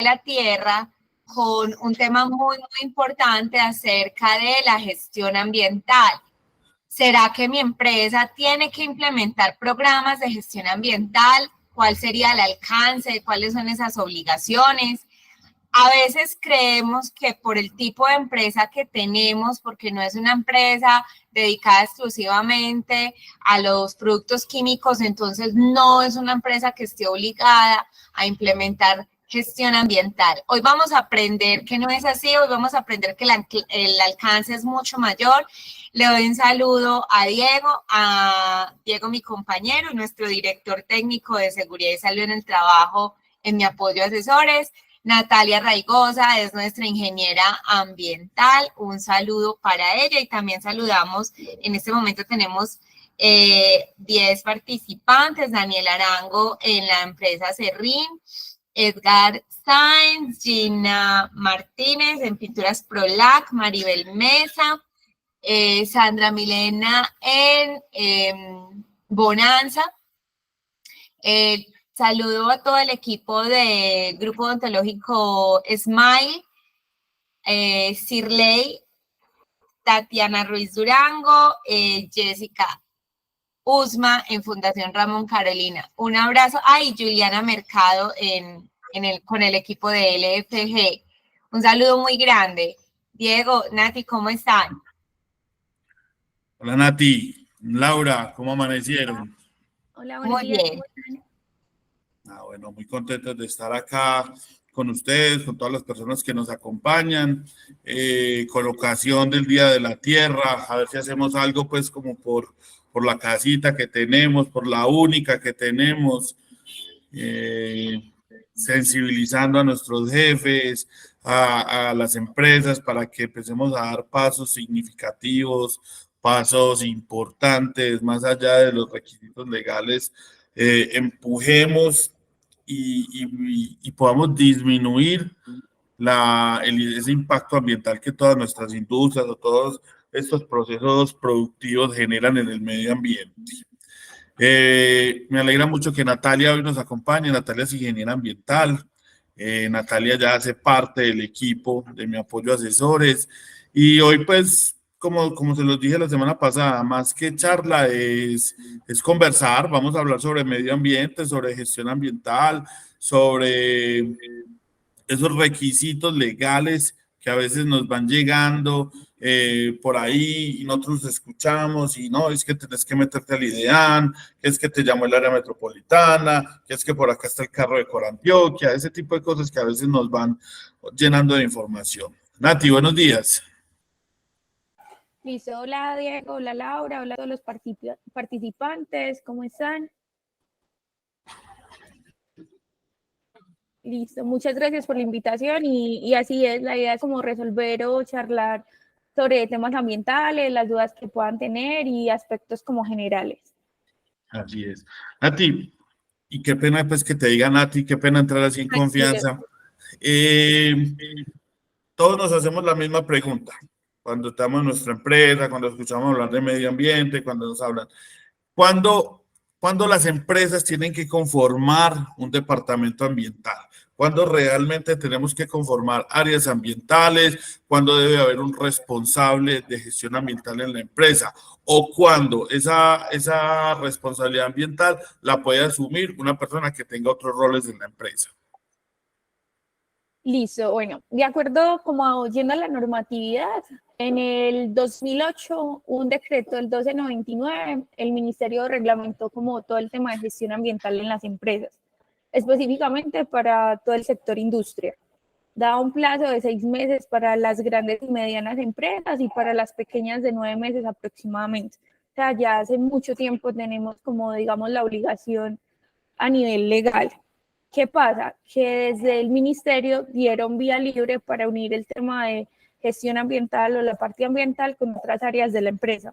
la tierra con un tema muy importante acerca de la gestión ambiental. ¿Será que mi empresa tiene que implementar programas de gestión ambiental? ¿Cuál sería el alcance? ¿Cuáles son esas obligaciones? A veces creemos que por el tipo de empresa que tenemos, porque no es una empresa dedicada exclusivamente a los productos químicos, entonces no es una empresa que esté obligada a implementar gestión ambiental. Hoy vamos a aprender que no es así, hoy vamos a aprender que el alcance es mucho mayor. Le doy un saludo a Diego, mi compañero, nuestro director técnico de seguridad y salud en el trabajo en Mi Apoyo Asesores. Natalia Raigosa es nuestra ingeniera ambiental, un saludo para ella y también saludamos, en este momento tenemos 10 participantes, Daniel Arango en la empresa Serrín, Edgar Sainz, Gina Martínez en Pinturas Prolac, Maribel Mesa, Sandra Milena en Bonanza, saludo a todo el equipo de Grupo Odontológico Smile, Cirley, Tatiana Ruiz Durango, Jessica Usma en Fundación Ramón Carolina. Un abrazo. Ay, Juliana Mercado con el equipo de LFG. Un saludo muy grande. Diego, Nati, ¿cómo están? Hola Nati, Laura, ¿cómo amanecieron? Hola, buenos días. Muy bien. Bueno, muy contentos de estar acá con ustedes, con todas las personas que nos acompañan, con ocasión del Día de la Tierra, a ver si hacemos algo pues como por la casita que tenemos, por la única que tenemos, sensibilizando a nuestros jefes, a las empresas para que empecemos a dar pasos significativos, pasos importantes, más allá de los requisitos legales, empujemos y podamos disminuir ese impacto ambiental que todas nuestras industrias o todos estos procesos productivos generan en el medio ambiente. Me alegra mucho que Natalia hoy nos acompañe. Natalia es ingeniera ambiental. Natalia ya hace parte del equipo de Mi Apoyo Asesores. Y hoy, pues, como se los dije la semana pasada, más que charla es conversar. Vamos a hablar sobre medio ambiente, sobre gestión ambiental, sobre esos requisitos legales que a veces nos van llegando por ahí y nosotros escuchamos y no, es que tenés que meterte al IDEAN, que es que te llamó el área metropolitana, que es que por acá está el carro de Corantioquia, ese tipo de cosas que a veces nos van llenando de información. Nati, buenos días. Listo, hola Diego, hola Laura, hola a todos los participantes, ¿cómo están? Listo, muchas gracias por la invitación y así es, la idea es como resolver o charlar sobre temas ambientales, las dudas que puedan tener y aspectos como generales. Así es. Nati, y qué pena pues que te diga Nati, qué pena entrar así en confianza. Todos nos hacemos la misma pregunta cuando estamos en nuestra empresa, cuando escuchamos hablar de medio ambiente, cuando nos hablan. ¿Cuándo las empresas tienen que conformar un departamento ambiental? ¿Cuándo realmente tenemos que conformar áreas ambientales? ¿Cuándo debe haber un responsable de gestión ambiental en la empresa? ¿O cuándo esa responsabilidad ambiental la puede asumir una persona que tenga otros roles en la empresa? Listo, bueno, de acuerdo como yendo a la normatividad, en el 2008, un decreto del 1299, el ministerio reglamentó como todo el tema de gestión ambiental en las empresas, específicamente para todo el sector industria. Da un plazo de 6 meses para las grandes y medianas empresas y para las pequeñas de 9 meses aproximadamente. O sea, ya hace mucho tiempo tenemos como, digamos, la obligación a nivel legal. ¿Qué pasa? Que desde el ministerio dieron vía libre para unir el tema de gestión ambiental o la parte ambiental con otras áreas de la empresa,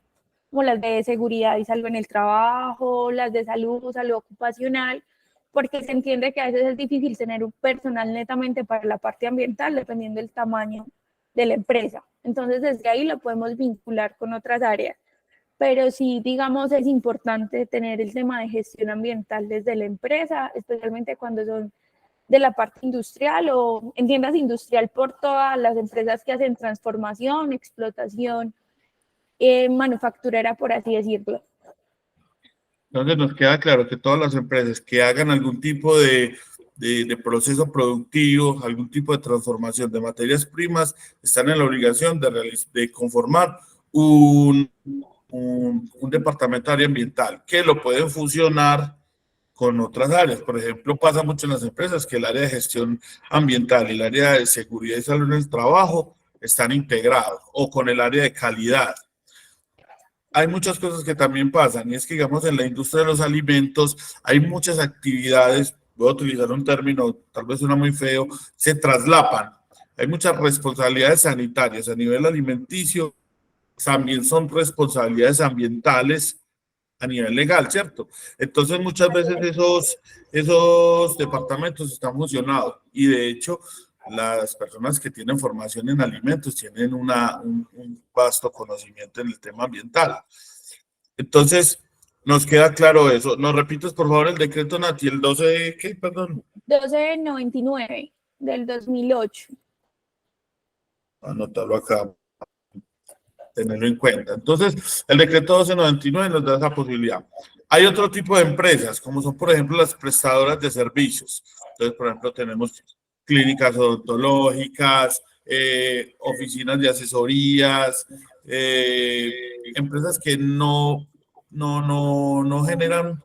como las de seguridad y salud en el trabajo, las de salud, salud ocupacional, porque se entiende que a veces es difícil tener un personal netamente para la parte ambiental dependiendo del tamaño de la empresa. Entonces, desde ahí lo podemos vincular con otras áreas. Pero sí, digamos, es importante tener el tema de gestión ambiental desde la empresa, especialmente cuando son de la parte industrial o entiendas industrial por todas las empresas que hacen transformación, explotación manufacturera, por así decirlo. Entonces nos queda claro que todas las empresas que hagan algún tipo de proceso productivo, algún tipo de transformación de materias primas, están en la obligación de conformar un departamento de área ambiental que lo pueden fusionar con otras áreas. Por ejemplo, pasa mucho en las empresas que el área de gestión ambiental y el área de seguridad y salud en el trabajo están integrados, o con el área de calidad. Hay muchas cosas que también pasan, y es que, digamos, en la industria de los alimentos hay muchas actividades, voy a utilizar un término, tal vez suena muy feo, se traslapan. Hay muchas responsabilidades sanitarias a nivel alimenticio, también son responsabilidades ambientales a nivel legal, ¿cierto? Entonces, muchas veces esos departamentos están fusionados, y de hecho, las personas que tienen formación en alimentos tienen un vasto conocimiento en el tema ambiental. Entonces, nos queda claro eso. ¿Nos repites, por favor, el decreto, Nati? El 12, ¿qué? Perdón. 1299 del 2008. Anotarlo acá, tenerlo en cuenta. Entonces, el decreto 1299 nos da esa posibilidad. Hay otro tipo de empresas, como son, por ejemplo, las prestadoras de servicios. Entonces, por ejemplo, tenemos clínicas odontológicas, oficinas de asesorías, empresas que no generan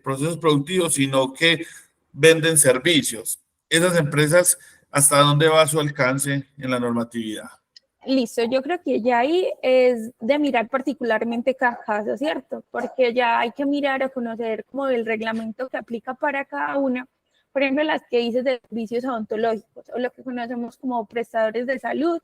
procesos productivos, sino que venden servicios. Esas empresas, ¿hasta dónde va su alcance en la normatividad? Listo, yo creo que ya ahí es de mirar particularmente cada caso, ¿cierto? Porque ya hay que mirar o conocer como el reglamento que aplica para cada una. Por ejemplo, las que dices de servicios odontológicos o lo que conocemos como prestadores de salud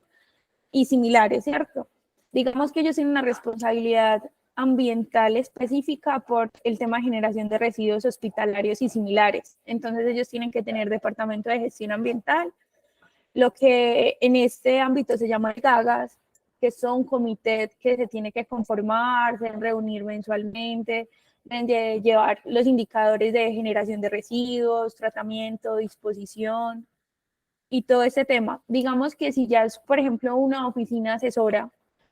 y similares, ¿cierto? Digamos que ellos tienen una responsabilidad ambiental específica por el tema de generación de residuos hospitalarios y similares. Entonces ellos tienen que tener departamento de gestión ambiental, lo que en este ámbito se llama GAGAS, que son un comité que se tiene que conformar, se reunir mensualmente, de llevar los indicadores de generación de residuos, tratamiento, disposición y todo ese tema. Digamos que si ya es, por ejemplo, una oficina asesora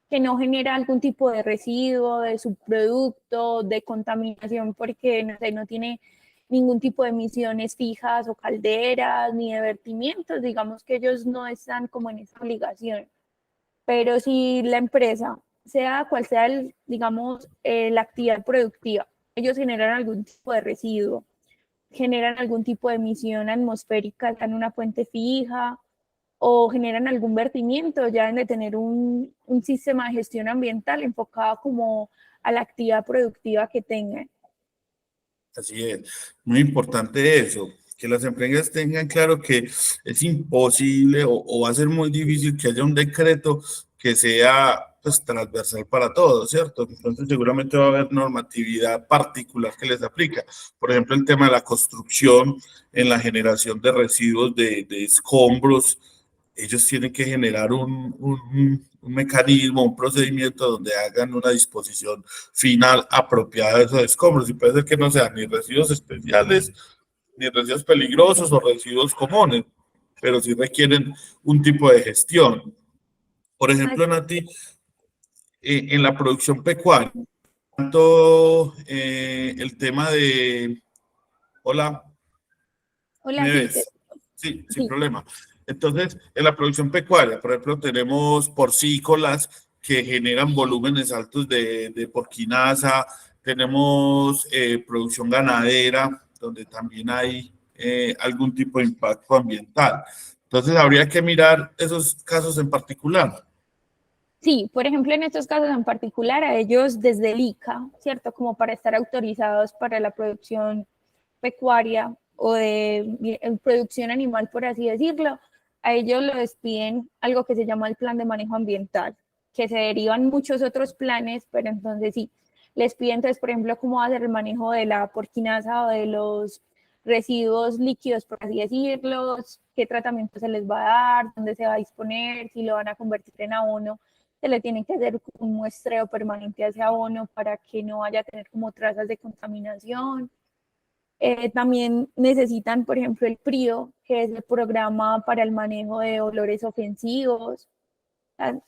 que no genera algún tipo de residuo, de subproducto, de contaminación, porque no sé, no tiene ningún tipo de emisiones fijas o calderas, ni de vertimientos, digamos que ellos no están como en esa obligación. Pero si la empresa, sea cual sea, digamos, la actividad productiva, ellos generan algún tipo de residuo, generan algún tipo de emisión atmosférica en una fuente fija o generan algún vertimiento, ya deben de tener un sistema de gestión ambiental enfocado como a la actividad productiva que tengan. Así es, muy importante eso, que las empresas tengan claro que es imposible o va a ser muy difícil que haya un decreto que sea pues transversal para todos, ¿cierto? Entonces seguramente va a haber normatividad particular que les aplica. Por ejemplo, el tema de la construcción en la generación de residuos de escombros, ellos tienen que generar un mecanismo, un procedimiento donde hagan una disposición final apropiada de esos escombros. Y puede ser que no sean ni residuos especiales, ni residuos peligrosos o residuos comunes, pero sí requieren un tipo de gestión. Por ejemplo, Nati, en la producción pecuaria, tanto el tema de... Hola, Hola, ¿me sí, ves? Sí, sin sí. problema. Entonces, en la producción pecuaria, por ejemplo, tenemos porcícolas que generan volúmenes altos de porquinaza, tenemos producción ganadera, donde también hay algún tipo de impacto ambiental. Entonces, habría que mirar esos casos en particular. Sí, por ejemplo, en estos casos en particular, a ellos desde el ICA, ¿cierto? Como para estar autorizados para la producción pecuaria o de producción animal, por así decirlo, a ellos les piden algo que se llama el plan de manejo ambiental, que se derivan muchos otros planes, pero entonces sí, les piden entonces, por ejemplo, cómo hacer el manejo de la porquinaza o de los residuos líquidos, por así decirlo, qué tratamiento se les va a dar, dónde se va a disponer, si lo van a convertir en abono, se le tiene que hacer un muestreo permanente a ese abono para que no vaya a tener como trazas de contaminación. También necesitan, por ejemplo, el PRIO, que es el programa para el manejo de olores ofensivos.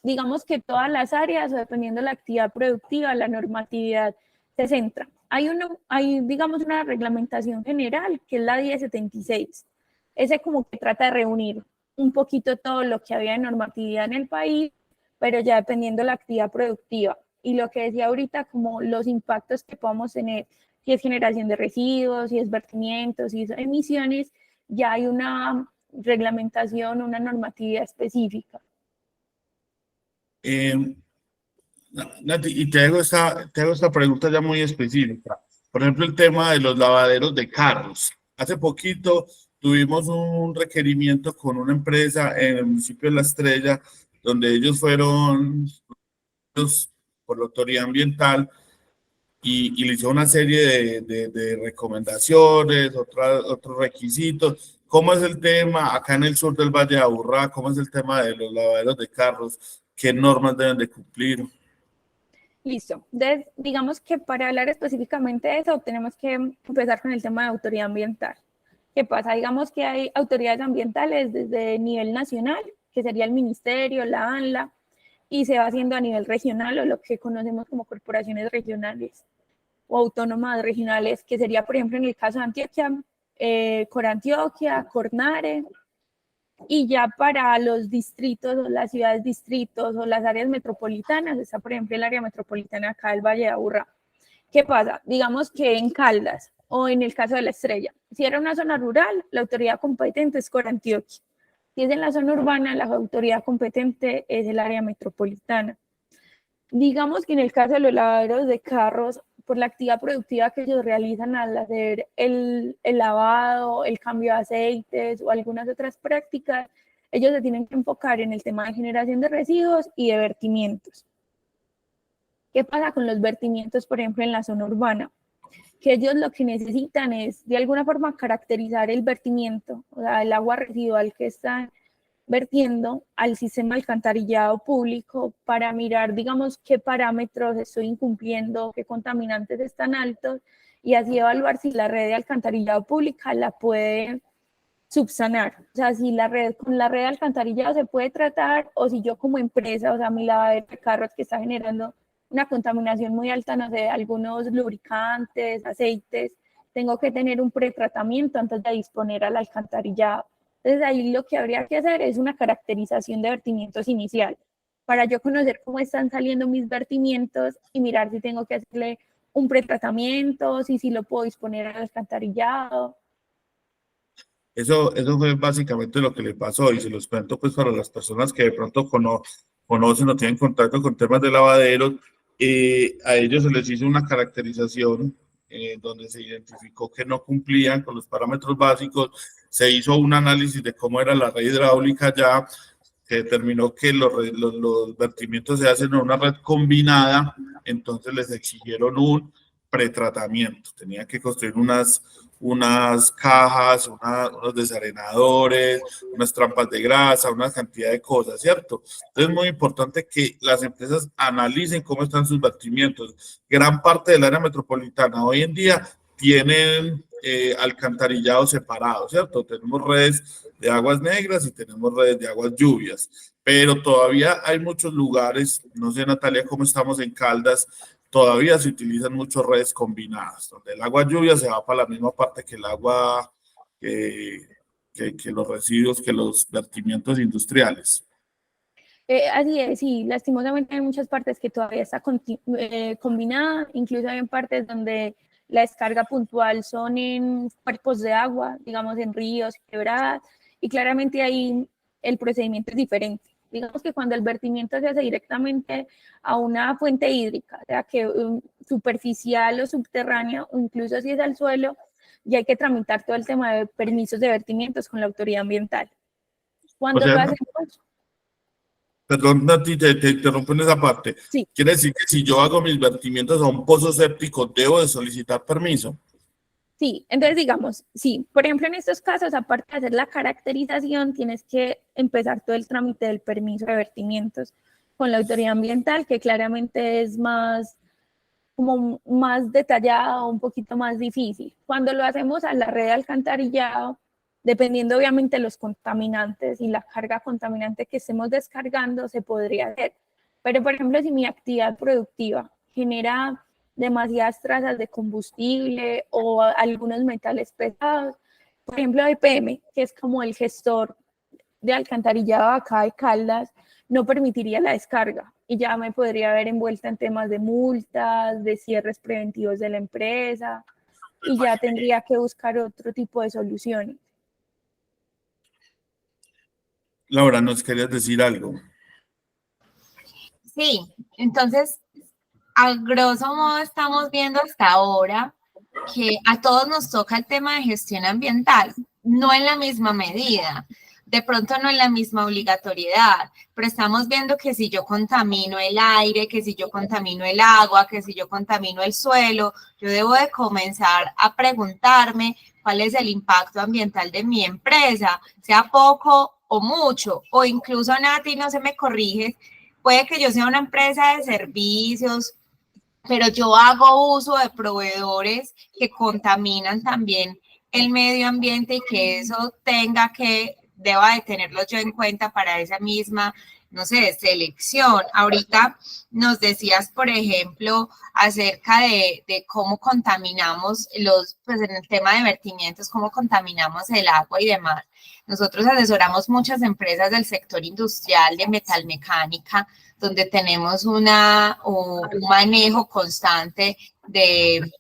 Digamos que todas las áreas, o dependiendo de la actividad productiva, la normatividad se centra. Hay, digamos, una reglamentación general, que es la 1076. Ese como que trata de reunir un poquito todo lo que había de normatividad en el país, pero ya dependiendo de la actividad productiva. Y lo que decía ahorita, como los impactos que podamos tener, si es generación de residuos, si es vertimientos, si es emisiones, ya hay una reglamentación, una normatividad específica. Nati, y te hago esta pregunta ya muy específica. Por ejemplo, el tema de los lavaderos de carros. Hace poquito tuvimos un requerimiento con una empresa en el municipio de La Estrella, donde ellos fueron por la autoridad ambiental y le hizo una serie de recomendaciones, otros requisitos. ¿Cómo es el tema acá en el sur del Valle de Aburrá? ¿Cómo es el tema de los lavaderos de carros? ¿Qué normas deben de cumplir? Listo. Entonces, digamos que para hablar específicamente de eso, tenemos que empezar con el tema de autoridad ambiental. ¿Qué pasa? Digamos que hay autoridades ambientales desde nivel nacional, que sería el ministerio, la ANLA, y se va haciendo a nivel regional, o lo que conocemos como corporaciones regionales o autónomas regionales, que sería, por ejemplo, en el caso de Antioquia, Corantioquia, Cornare, y ya para los distritos o las ciudades distritos o las áreas metropolitanas, está por ejemplo el área metropolitana acá del Valle de Aburrá. ¿Qué pasa? Digamos que en Caldas o en el caso de La Estrella, si era una zona rural, la autoridad competente es Corantioquia. Si es en la zona urbana, la autoridad competente es el área metropolitana. Digamos que en el caso de los lavaderos de carros, por la actividad productiva que ellos realizan al hacer el lavado, el cambio de aceites o algunas otras prácticas, ellos se tienen que enfocar en el tema de generación de residuos y de vertimientos. ¿Qué pasa con los vertimientos, por ejemplo, en la zona urbana? Que ellos lo que necesitan es, de alguna forma, caracterizar el vertimiento, o sea, el agua residual que están vertiendo al sistema de alcantarillado público para mirar, digamos, qué parámetros estoy incumpliendo, qué contaminantes están altos, y así evaluar si la red de alcantarillado pública la puede subsanar. O sea, si con la red de alcantarillado se puede tratar, o si yo como empresa, o sea, mi lavadero de carros que está generando una contaminación muy alta, no sé, algunos lubricantes, aceites, tengo que tener un pretratamiento antes de disponer al alcantarillado. Entonces ahí lo que habría que hacer es una caracterización de vertimientos inicial, para yo conocer cómo están saliendo mis vertimientos y mirar si tengo que hacerle un pretratamiento, si lo puedo disponer al alcantarillado. Eso fue básicamente lo que le pasó y se los cuento pues para las personas que de pronto conocen o tienen contacto con temas de lavaderos. A ellos se les hizo una caracterización donde se identificó que no cumplían con los parámetros básicos, se hizo un análisis de cómo era la red hidráulica ya, se determinó que los vertimientos se hacen en una red combinada, entonces les exigieron un pretratamiento, tenían que construir unas cajas, unos desarenadores, unas trampas de grasa, una cantidad de cosas, ¿cierto? Entonces es muy importante que las empresas analicen cómo están sus vertimientos. Gran parte del área metropolitana hoy en día tienen alcantarillado separado, ¿cierto? Tenemos redes de aguas negras y tenemos redes de aguas lluvias, pero todavía hay muchos lugares, no sé Natalia cómo estamos en Caldas, todavía se utilizan muchas redes combinadas, donde el agua lluvia se va para la misma parte que el agua, que los residuos, que los vertimientos industriales. Así es, sí, lastimosamente hay muchas partes que todavía está combinada, incluso hay partes donde la descarga puntual son en cuerpos de agua, digamos en ríos, quebradas, y claramente ahí el procedimiento es diferente. Digamos que cuando el vertimiento se hace directamente a una fuente hídrica, o sea que superficial o subterránea, o incluso si es al suelo, ya hay que tramitar todo el tema de permisos de vertimientos con la autoridad ambiental. Cuando lo hacemos... Perdón, Nati, te interrumpo en esa parte. Sí. Quiere decir que si yo hago mis vertimientos a un pozo séptico, debo de solicitar permiso. Sí, entonces digamos, sí, por ejemplo en estos casos, aparte de hacer la caracterización, tienes que empezar todo el trámite del permiso de vertimientos con la autoridad ambiental, que claramente es más como más detallado, un poquito más difícil. Cuando lo hacemos a la red de alcantarillado, dependiendo obviamente de los contaminantes y la carga contaminante que estemos descargando, se podría hacer. Pero, por ejemplo, si mi actividad productiva genera demasiadas trazas de combustible o algunos metales pesados, por ejemplo, EPM, que es como el gestor de alcantarillado acá de Caldas, no permitiría la descarga y ya me podría ver envuelta en temas de multas, de cierres preventivos de la empresa y ya tendría que buscar otro tipo de soluciones. Laura, ¿nos querías decir algo? Sí, entonces, a grosso modo estamos viendo hasta ahora que a todos nos toca el tema de gestión ambiental, no en la misma medida, de pronto no en la misma obligatoriedad, pero estamos viendo que si yo contamino el aire, que si yo contamino el agua, que si yo contamino el suelo, yo debo de comenzar a preguntarme cuál es el impacto ambiental de mi empresa, sea poco o mucho, o incluso Nati, no se me corrige, puede que yo sea una empresa de servicios, pero yo hago uso de proveedores que contaminan también el medio ambiente y que eso deba de tenerlo yo en cuenta para esa misma, no sé, selección. Ahorita nos decías, por ejemplo, acerca de cómo contaminamos pues en el tema de vertimientos, cómo contaminamos el agua y demás. Nosotros asesoramos muchas empresas del sector industrial de metalmecánica, donde tenemos un manejo constante de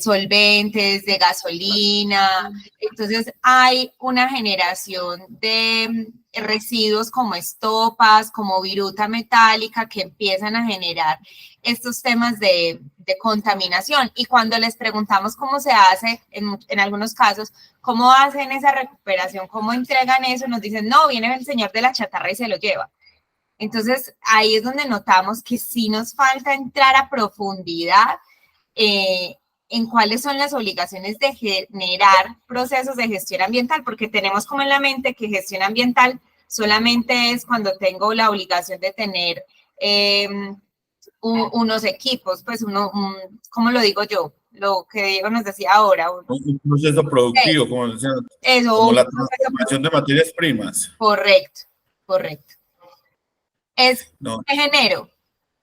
solventes, de gasolina. Entonces hay una generación de residuos como estopas, como viruta metálica que empiezan a generar estos temas de contaminación. Y cuando les preguntamos cómo se hace, en algunos casos, cómo hacen esa recuperación, cómo entregan eso, nos dicen, no, viene el señor de la chatarra y se lo lleva. Entonces, ahí es donde notamos que sí nos falta entrar a profundidad en cuáles son las obligaciones de generar procesos de gestión ambiental, porque tenemos como en la mente que gestión ambiental solamente es cuando tengo la obligación de tener unos equipos, pues ¿cómo lo digo yo? Lo que Diego nos decía ahora. Un proceso productivo, como decían, Eso, como la transformación de materias primas. Correcto, correcto. No. ¿Qué genero?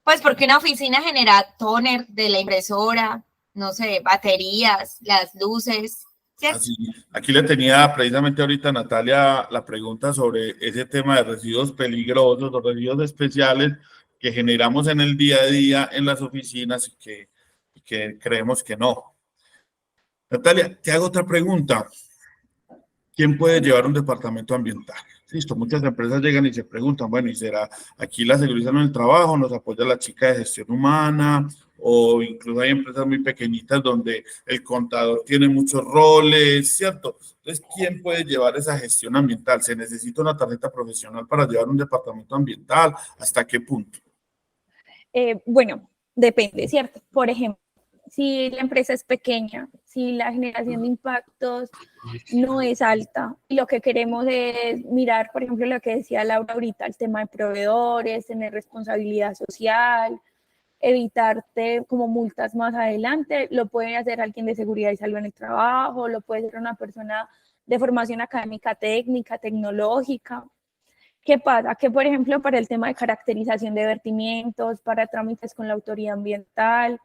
Pues porque una oficina genera toner de la impresora, no sé, baterías, las luces, ¿cierto? Así, aquí le tenía precisamente ahorita a Natalia la pregunta sobre ese tema de residuos peligrosos o residuos especiales que generamos en el día a día en las oficinas y que creemos que no. Natalia, te hago otra pregunta. ¿Quién puede llevar un departamento ambiental? Listo, muchas empresas llegan y se preguntan, bueno, ¿y será aquí la seguridad en el trabajo? ¿Nos apoya la chica de gestión humana? O incluso hay empresas muy pequeñitas donde el contador tiene muchos roles, ¿cierto? Entonces, ¿quién puede llevar esa gestión ambiental? ¿Se necesita una tarjeta profesional para llevar un departamento ambiental? ¿Hasta qué punto? Bueno, depende, ¿cierto? Por ejemplo, si la empresa es pequeña, si la generación de impactos no es alta y lo que queremos es mirar, por ejemplo, lo que decía Laura ahorita, el tema de proveedores, tener responsabilidad social, evitarte como multas más adelante, lo puede hacer alguien de seguridad y salud en el trabajo, lo puede hacer una persona de formación académica, técnica, tecnológica. ¿Qué pasa? Que, por ejemplo, para el tema de caracterización de vertimientos, para trámites con la autoridad ambiental,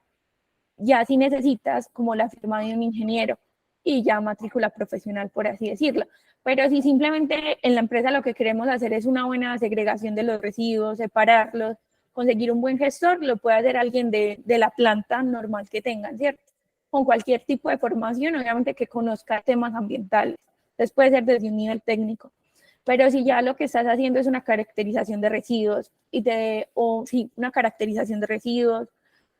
ya sí necesitas como la firma de un ingeniero y ya matrícula profesional, por así decirlo. Pero si simplemente en la empresa lo que queremos hacer es una buena segregación de los residuos, separarlos, conseguir un buen gestor, lo puede hacer alguien de la planta normal que tengan, ¿cierto? Con cualquier tipo de formación, obviamente que conozca temas ambientales. Entonces puede ser desde un nivel técnico. Pero si ya lo que estás haciendo es una caracterización de residuos, una caracterización de residuos,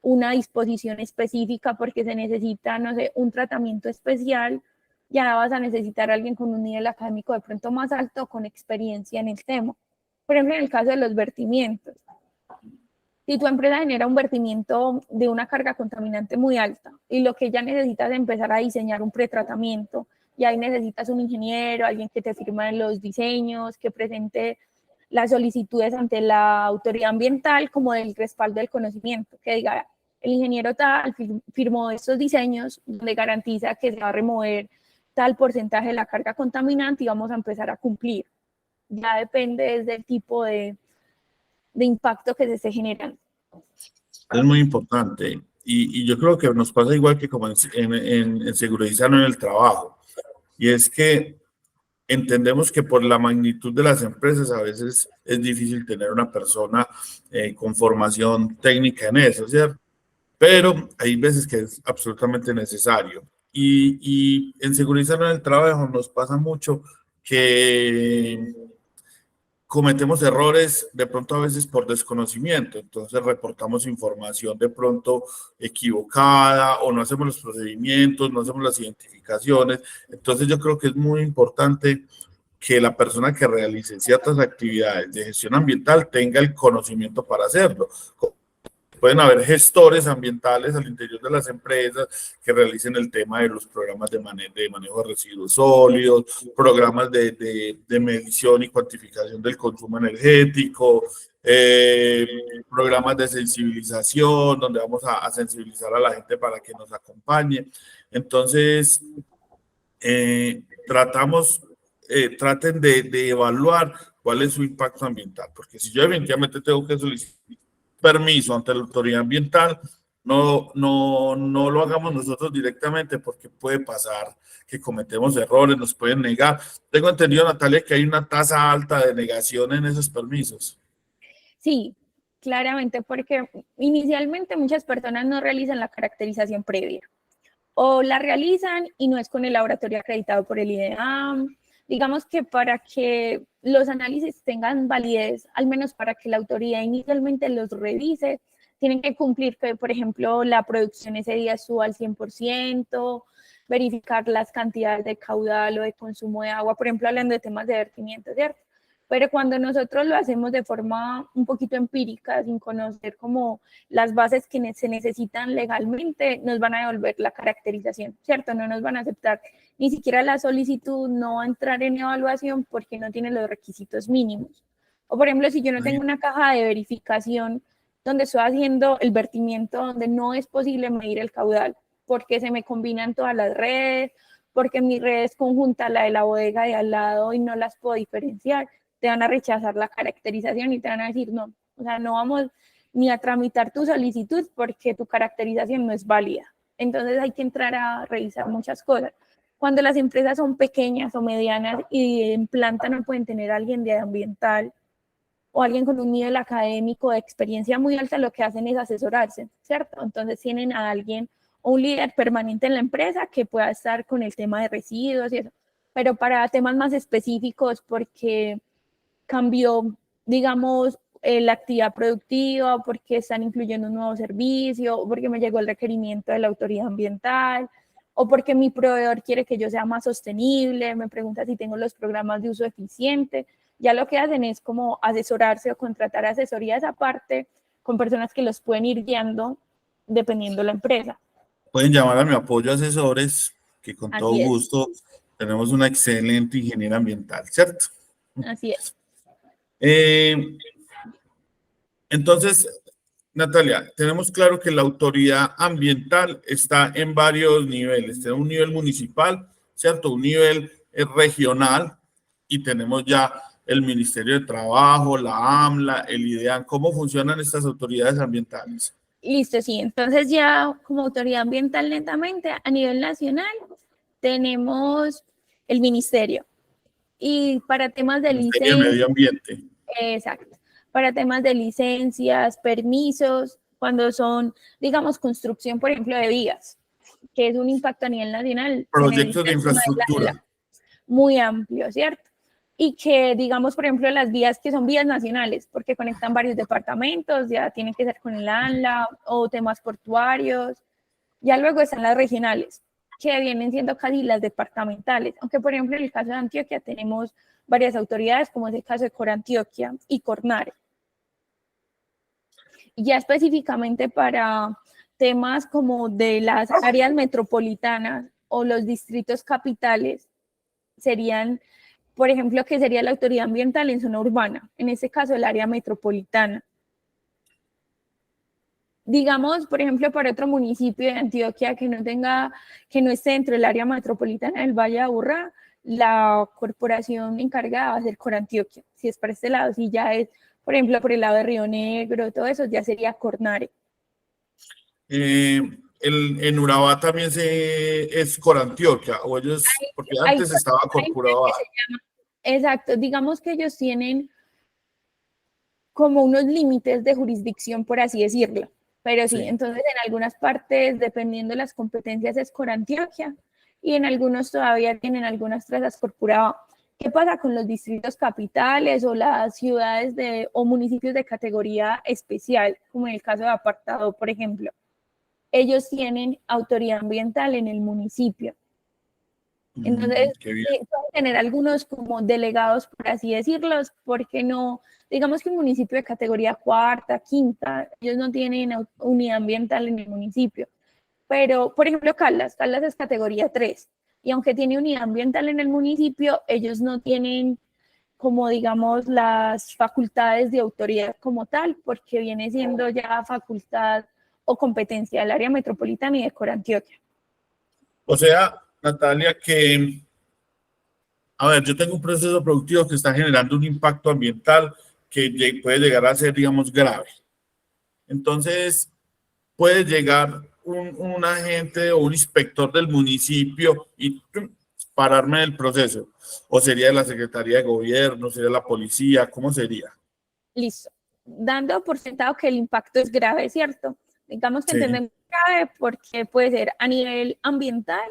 una disposición específica porque se necesita, no sé, un tratamiento especial, ya vas a necesitar a alguien con un nivel académico de pronto más alto, con experiencia en el tema. Por ejemplo, en el caso de los vertimientos. Si tu empresa genera un vertimiento de una carga contaminante muy alta y lo que ya necesitas es empezar a diseñar un pretratamiento, y ahí necesitas un ingeniero, alguien que te firme los diseños, que presente las solicitudes ante la autoridad ambiental como del respaldo del conocimiento, que diga, el ingeniero tal firmó estos diseños donde garantiza que se va a remover tal porcentaje de la carga contaminante y vamos a empezar a cumplir. Ya depende del tipo de impacto que se esté generando. Es muy importante. Y yo creo que nos pasa igual que como en seguridad sano en el trabajo. Y es que entendemos que por la magnitud de las empresas a veces es difícil tener una persona con formación técnica en eso, ¿cierto? Pero hay veces que es absolutamente necesario. Y en seguridad en el trabajo nos pasa mucho que cometemos errores de pronto a veces por desconocimiento, entonces reportamos información de pronto equivocada o no hacemos los procedimientos, no hacemos las identificaciones. Entonces yo creo que es muy importante que la persona que realice ciertas actividades de gestión ambiental tenga el conocimiento para hacerlo. Pueden haber gestores ambientales al interior de las empresas que realicen el tema de los programas de manejo de residuos sólidos, programas de medición y cuantificación del consumo energético, programas de sensibilización, donde vamos a sensibilizar a la gente para que nos acompañe. Entonces, traten de evaluar cuál es su impacto ambiental, porque si yo eventualmente tengo que solicitar permiso ante la autoridad ambiental, no lo hagamos nosotros directamente porque puede pasar que cometemos errores, nos pueden negar. Tengo entendido, Natalia, que hay una tasa alta de negación en esos permisos. Sí, claramente, porque inicialmente muchas personas no realizan la caracterización previa o la realizan y no es con el laboratorio acreditado por el IDEAM. Digamos que para que los análisis tengan validez, al menos para que la autoridad inicialmente los revise, tienen que cumplir que, por ejemplo, la producción ese día suba al 100%, verificar las cantidades de caudal o de consumo de agua, por ejemplo, hablando de temas de vertimiento, ¿cierto? Pero cuando nosotros lo hacemos de forma un poquito empírica, sin conocer como las bases que se necesitan legalmente, nos van a devolver la caracterización, ¿cierto? No nos van a aceptar ni siquiera la solicitud, no va a entrar en evaluación porque no tiene los requisitos mínimos. O por ejemplo, si yo no tengo una caja de verificación donde estoy haciendo el vertimiento, donde no es posible medir el caudal, porque se me combinan todas las redes, porque mi red es conjunta a la de la bodega de al lado y no las puedo diferenciar, te van a rechazar la caracterización y te van a decir no, o sea, no vamos ni a tramitar tu solicitud porque tu caracterización no es válida. Entonces hay que entrar a revisar muchas cosas. Cuando las empresas son pequeñas o medianas y en planta no pueden tener a alguien de ambiental o alguien con un nivel académico de experiencia muy alta, lo que hacen es asesorarse, ¿cierto? Entonces tienen a alguien o un líder permanente en la empresa que pueda estar con el tema de residuos y eso. Pero para temas más específicos, porque cambió, digamos, la actividad productiva, porque están incluyendo un nuevo servicio, o porque me llegó el requerimiento de la autoridad ambiental, o porque mi proveedor quiere que yo sea más sostenible, me pregunta si tengo los programas de uso eficiente. Ya lo que hacen es como asesorarse o contratar asesorías aparte con personas que los pueden ir guiando dependiendo de la empresa. Pueden llamar a mi apoyo asesores, que con todo Así es. gusto tenemos una excelente ingeniera ambiental, ¿cierto? Así es. Entonces, Natalia, tenemos claro que la autoridad ambiental está en varios niveles. Tenemos un nivel municipal, ¿cierto? Un nivel regional y tenemos ya el Ministerio de Trabajo, la AMLA, el IDEAM. ¿Cómo funcionan estas autoridades ambientales? Listo, sí. Entonces ya como autoridad ambiental netamente a nivel nacional tenemos el ministerio. Y para temas de Ministerio de Medio Ambiente. exacto, para temas de licencias, permisos, cuando son, digamos, construcción, por ejemplo, de vías, que es un impacto a nivel nacional, se Proyectos necesita de infraestructura. muy amplio, ¿cierto? Y que, digamos, por ejemplo, las vías que son vías nacionales, porque conectan varios departamentos, ya tienen que ser con el ANLA o temas portuarios. Ya luego están las regionales, que vienen siendo casi las departamentales, aunque por ejemplo en el caso de Antioquia tenemos varias autoridades, como es el caso de Corantioquia y Cornare. Y ya específicamente para temas como de las áreas metropolitanas o los distritos capitales, serían, por ejemplo, que sería la autoridad ambiental en zona urbana, en este caso el área metropolitana. digamos, por ejemplo, para otro municipio de Antioquia que no esté dentro del área metropolitana del Valle de Aburrá, la corporación encargada va a ser Corantioquia. Si es para este lado, si ya es, por ejemplo, por el lado de Río Negro, todo eso, ya sería Cornare. En Urabá también es Corantioquia, o ellos, porque antes estaba Corpurabá. Exacto, digamos que ellos tienen como unos límites de jurisdicción, por así decirlo. Pero sí, entonces en algunas partes, dependiendo de las competencias, es Corantioquia, y en algunos todavía tienen algunas trazas Corpurabá. ¿Qué pasa con los distritos capitales o las ciudades o municipios de categoría especial, como en el caso de Apartado, por ejemplo? Ellos tienen autoridad ambiental en el municipio. Entonces, pueden tener algunos como delegados, por así decirlos, porque no, digamos que un municipio de categoría cuarta, quinta, ellos no tienen unidad ambiental en el municipio. Pero, por ejemplo, Caldas es categoría 3, y aunque tiene unidad ambiental en el municipio, ellos no tienen como, digamos, las facultades de autoridad como tal, porque viene siendo ya facultad o competencia del área metropolitana y de Corantioquia. O sea, Natalia, a ver, yo tengo un proceso productivo que está generando un impacto ambiental que puede llegar a ser, digamos, grave. Entonces, puede llegar un agente o un inspector del municipio y pararme del proceso. ¿O sería de la Secretaría de Gobierno, sería la policía? ¿Cómo sería? Listo. Dando por sentado que el impacto es grave, ¿cierto? Digamos que entendemos grave porque puede ser a nivel ambiental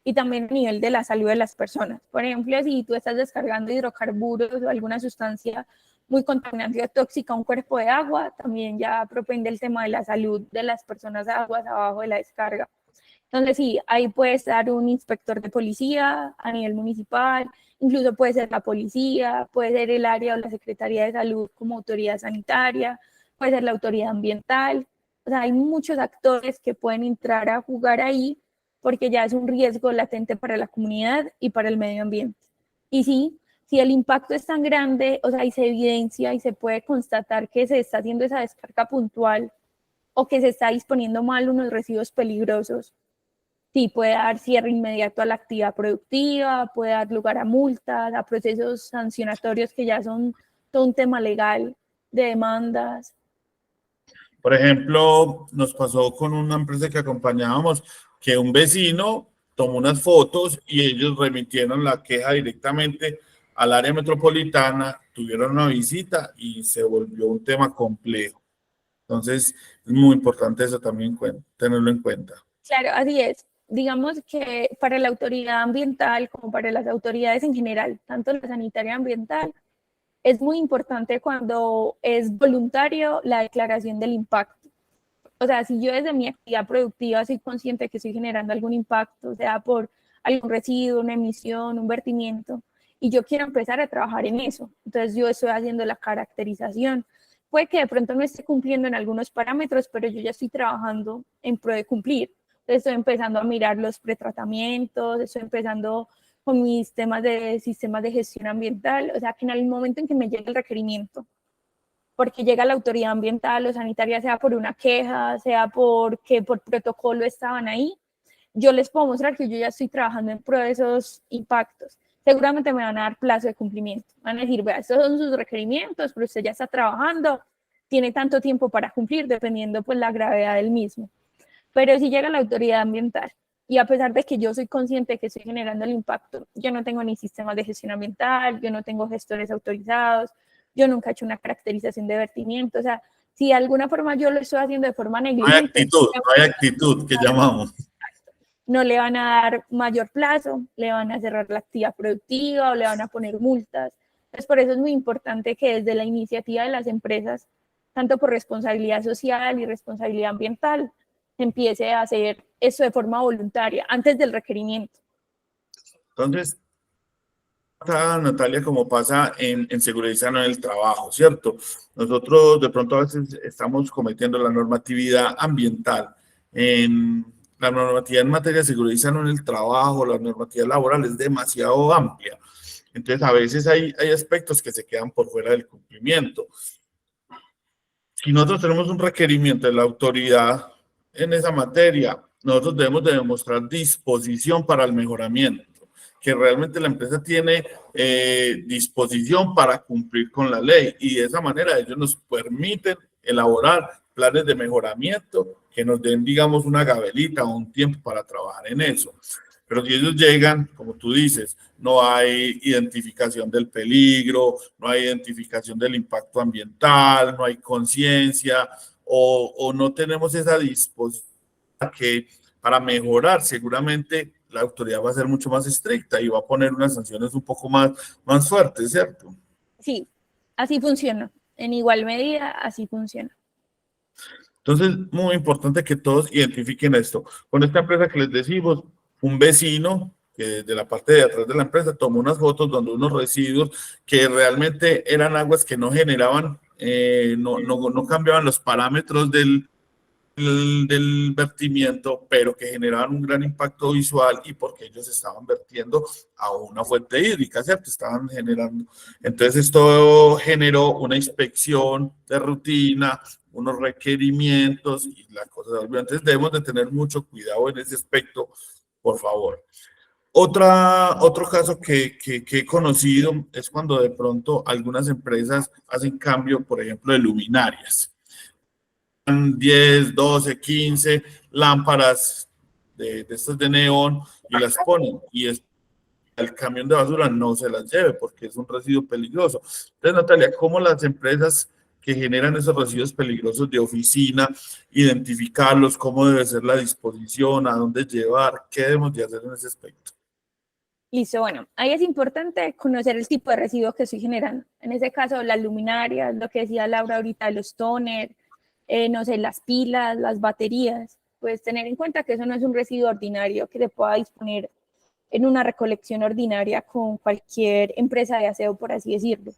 y también a nivel de la salud de las personas. Por ejemplo, si tú estás descargando hidrocarburos o alguna sustancia muy contaminante o tóxica a un cuerpo de agua, también ya propende el tema de la salud de las personas aguas abajo de la descarga. Entonces, sí, ahí puede estar un inspector de policía a nivel municipal, incluso puede ser la policía, puede ser el área o la Secretaría de Salud como autoridad sanitaria, puede ser la autoridad ambiental. O sea, hay muchos actores que pueden entrar a jugar ahí porque ya es un riesgo latente para la comunidad y para el medio ambiente. Y sí, si el impacto es tan grande, o sea, y se evidencia y se puede constatar que se está haciendo esa descarga puntual o que se está disponiendo mal unos residuos peligrosos, sí, puede dar cierre inmediato a la actividad productiva, puede dar lugar a multas, a procesos sancionatorios que ya son todo un tema legal de demandas. Por ejemplo, nos pasó con una empresa que acompañábamos que un vecino tomó unas fotos y ellos remitieron la queja directamente al área metropolitana, tuvieron una visita y se volvió un tema complejo. Entonces, es muy importante eso también tenerlo en cuenta. Claro, así es. Digamos que para la autoridad ambiental como para las autoridades en general, tanto la sanitaria ambiental, es muy importante cuando es voluntario la declaración del impacto. O sea, si yo desde mi actividad productiva soy consciente de que estoy generando algún impacto, sea por algún residuo, una emisión, un vertimiento, y yo quiero empezar a trabajar en eso, entonces yo estoy haciendo la caracterización. Puede que de pronto no esté cumpliendo en algunos parámetros, pero yo ya estoy trabajando en pro de cumplir. Entonces estoy empezando a mirar los pretratamientos, estoy empezando con mis temas de sistemas de gestión ambiental, o sea, que en el momento en que me llegue el requerimiento, porque llega la autoridad ambiental o sanitaria, sea por una queja, sea porque por protocolo estaban ahí, yo les puedo mostrar que yo ya estoy trabajando en pro de esos impactos. Seguramente me van a dar plazo de cumplimiento. Van a decir, vea, estos son sus requerimientos, pero usted ya está trabajando, tiene tanto tiempo para cumplir, dependiendo pues la gravedad del mismo. Pero si llega la autoridad ambiental y a pesar de que yo soy consciente de que estoy generando el impacto, yo no tengo ni sistemas de gestión ambiental, yo no tengo gestores autorizados, yo nunca he hecho una caracterización de vertimiento, o sea, si de alguna forma yo lo estoy haciendo de forma negligente. No hay actitud que llamamos. No le van a dar mayor plazo, le van a cerrar la actividad productiva o le van a poner multas. Entonces, por eso es muy importante que desde la iniciativa de las empresas, tanto por responsabilidad social y responsabilidad ambiental, se empiece a hacer eso de forma voluntaria, antes del requerimiento. Entonces, Natalia, como pasa en seguridad en el trabajo, ¿cierto? Nosotros de pronto a veces estamos cometiendo la normatividad ambiental. La normatividad en materia de seguridad en el trabajo, la normatividad laboral es demasiado amplia. Entonces, a veces hay aspectos que se quedan por fuera del cumplimiento. si nosotros tenemos un requerimiento de la autoridad en esa materia, nosotros debemos de demostrar disposición para el mejoramiento, que realmente la empresa tiene disposición para cumplir con la ley y de esa manera ellos nos permiten elaborar planes de mejoramiento que nos den, digamos, una gabelita o un tiempo para trabajar en eso. Pero si ellos llegan, como tú dices, no hay identificación del peligro, no hay identificación del impacto ambiental, no hay conciencia o no tenemos esa disposición que para mejorar seguramente la autoridad va a ser mucho más estricta y va a poner unas sanciones un poco más fuertes, ¿cierto? Sí, así funciona. En igual medida, así funciona. Entonces, muy importante que todos identifiquen esto. Con esta empresa que les decimos, un vecino que de la parte de atrás de la empresa tomó unas fotos donde unos residuos que realmente eran aguas que no generaban, no cambiaban los parámetros del vertimiento, pero que generaban un gran impacto visual y porque ellos estaban vertiendo a una fuente hídrica, ¿cierto? Estaban generando. Entonces, esto generó una inspección de rutina, unos requerimientos y la cosa se volvió. Entonces, debemos de tener mucho cuidado en ese aspecto, por favor. Otro caso que he conocido es cuando de pronto algunas empresas hacen cambio, por ejemplo, de luminarias. 10, 12, 15 lámparas de estas de neón y las ponen y el camión de basura no se las lleve porque es un residuo peligroso. Entonces, Natalia, ¿cómo las empresas que generan esos residuos peligrosos de oficina, identificarlos, cómo debe ser la disposición, a dónde llevar, qué debemos de hacer en ese aspecto? Listo, bueno, ahí es importante conocer el tipo de residuos que estoy generando. En ese caso, las luminarias, lo que decía Laura ahorita, los toners, no sé, las pilas, las baterías. Pues tener en cuenta que eso no es un residuo ordinario que se pueda disponer en una recolección ordinaria con cualquier empresa de aseo, por así decirlo.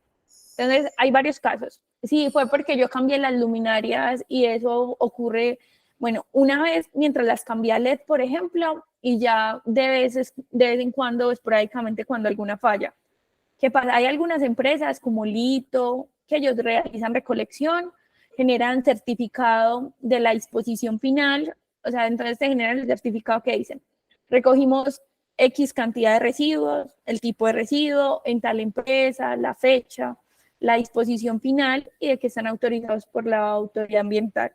Entonces, hay varios casos. Sí, fue porque yo cambié las luminarias y eso ocurre, bueno, una vez mientras las cambié a LED, por ejemplo, y ya de vez en cuando, esporádicamente, cuando alguna falla. ¿Qué pasa? Hay algunas empresas como Lito, que ellos realizan recolección, generan certificado de la disposición final, o sea, entonces te generan el certificado que dicen, recogimos X cantidad de residuos, el tipo de residuo, en tal empresa, la fecha, la disposición final y de que están autorizados por la autoridad ambiental.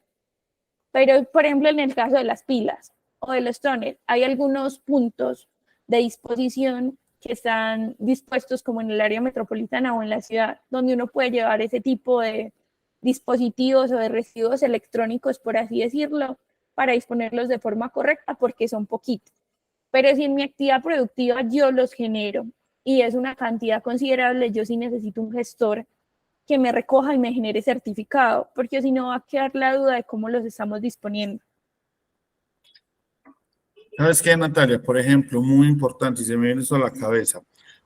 Pero, por ejemplo, en el caso de las pilas o de los toners, hay algunos puntos de disposición que están dispuestos como en el área metropolitana o en la ciudad, donde uno puede llevar ese tipo de dispositivos o de residuos electrónicos, por así decirlo, para disponerlos de forma correcta porque son poquitos. Pero si en mi actividad productiva yo los genero y es una cantidad considerable, yo sí necesito un gestor que me recoja y me genere certificado, porque si no va a quedar la duda de cómo los estamos disponiendo. ¿Sabes qué, Natalia? Por ejemplo, muy importante, y se me viene eso a la cabeza.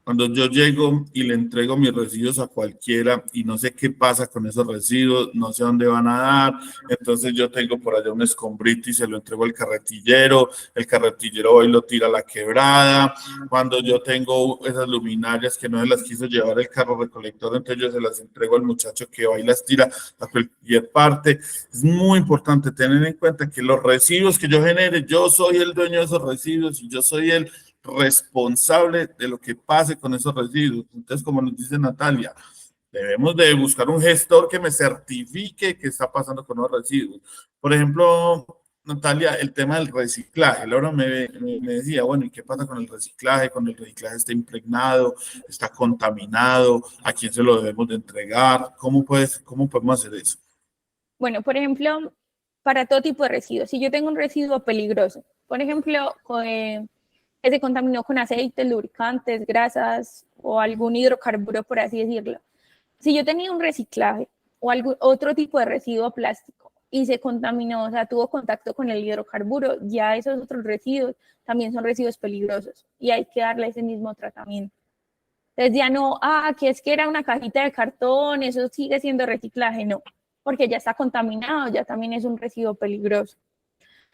Cuando yo llego y le entrego mis residuos a cualquiera y no sé qué pasa con esos residuos, no sé dónde van a dar, entonces yo tengo por allá un escombrito y se lo entrego al carretillero, el carretillero va y lo tira a la quebrada. Cuando yo tengo esas luminarias que no se las quiso llevar el carro recolector, entonces yo se las entrego al muchacho que va y las tira a cualquier parte. Es muy importante tener en cuenta que los residuos que yo genere, yo soy el dueño de esos residuos y yo soy el responsable de lo que pase con esos residuos. Entonces, como nos dice Natalia, debemos de buscar un gestor que me certifique qué está pasando con los residuos. Por ejemplo, Natalia, el tema del reciclaje. Laura me decía, bueno, ¿y qué pasa con el reciclaje? Cuando el reciclaje está impregnado, está contaminado, ¿a quién se lo debemos de entregar? ¿Cómo podemos hacer eso? Bueno, por ejemplo, para todo tipo de residuos, si yo tengo un residuo peligroso, por ejemplo, que se contaminó con aceites, lubricantes, grasas o algún hidrocarburo, por así decirlo. Si yo tenía un reciclaje o otro tipo de residuo plástico y se contaminó, o sea, tuvo contacto con el hidrocarburo, ya esos otros residuos también son residuos peligrosos y hay que darle ese mismo tratamiento. Entonces ya no, que es que era una cajita de cartón, eso sigue siendo reciclaje, no, porque ya está contaminado, ya también es un residuo peligroso.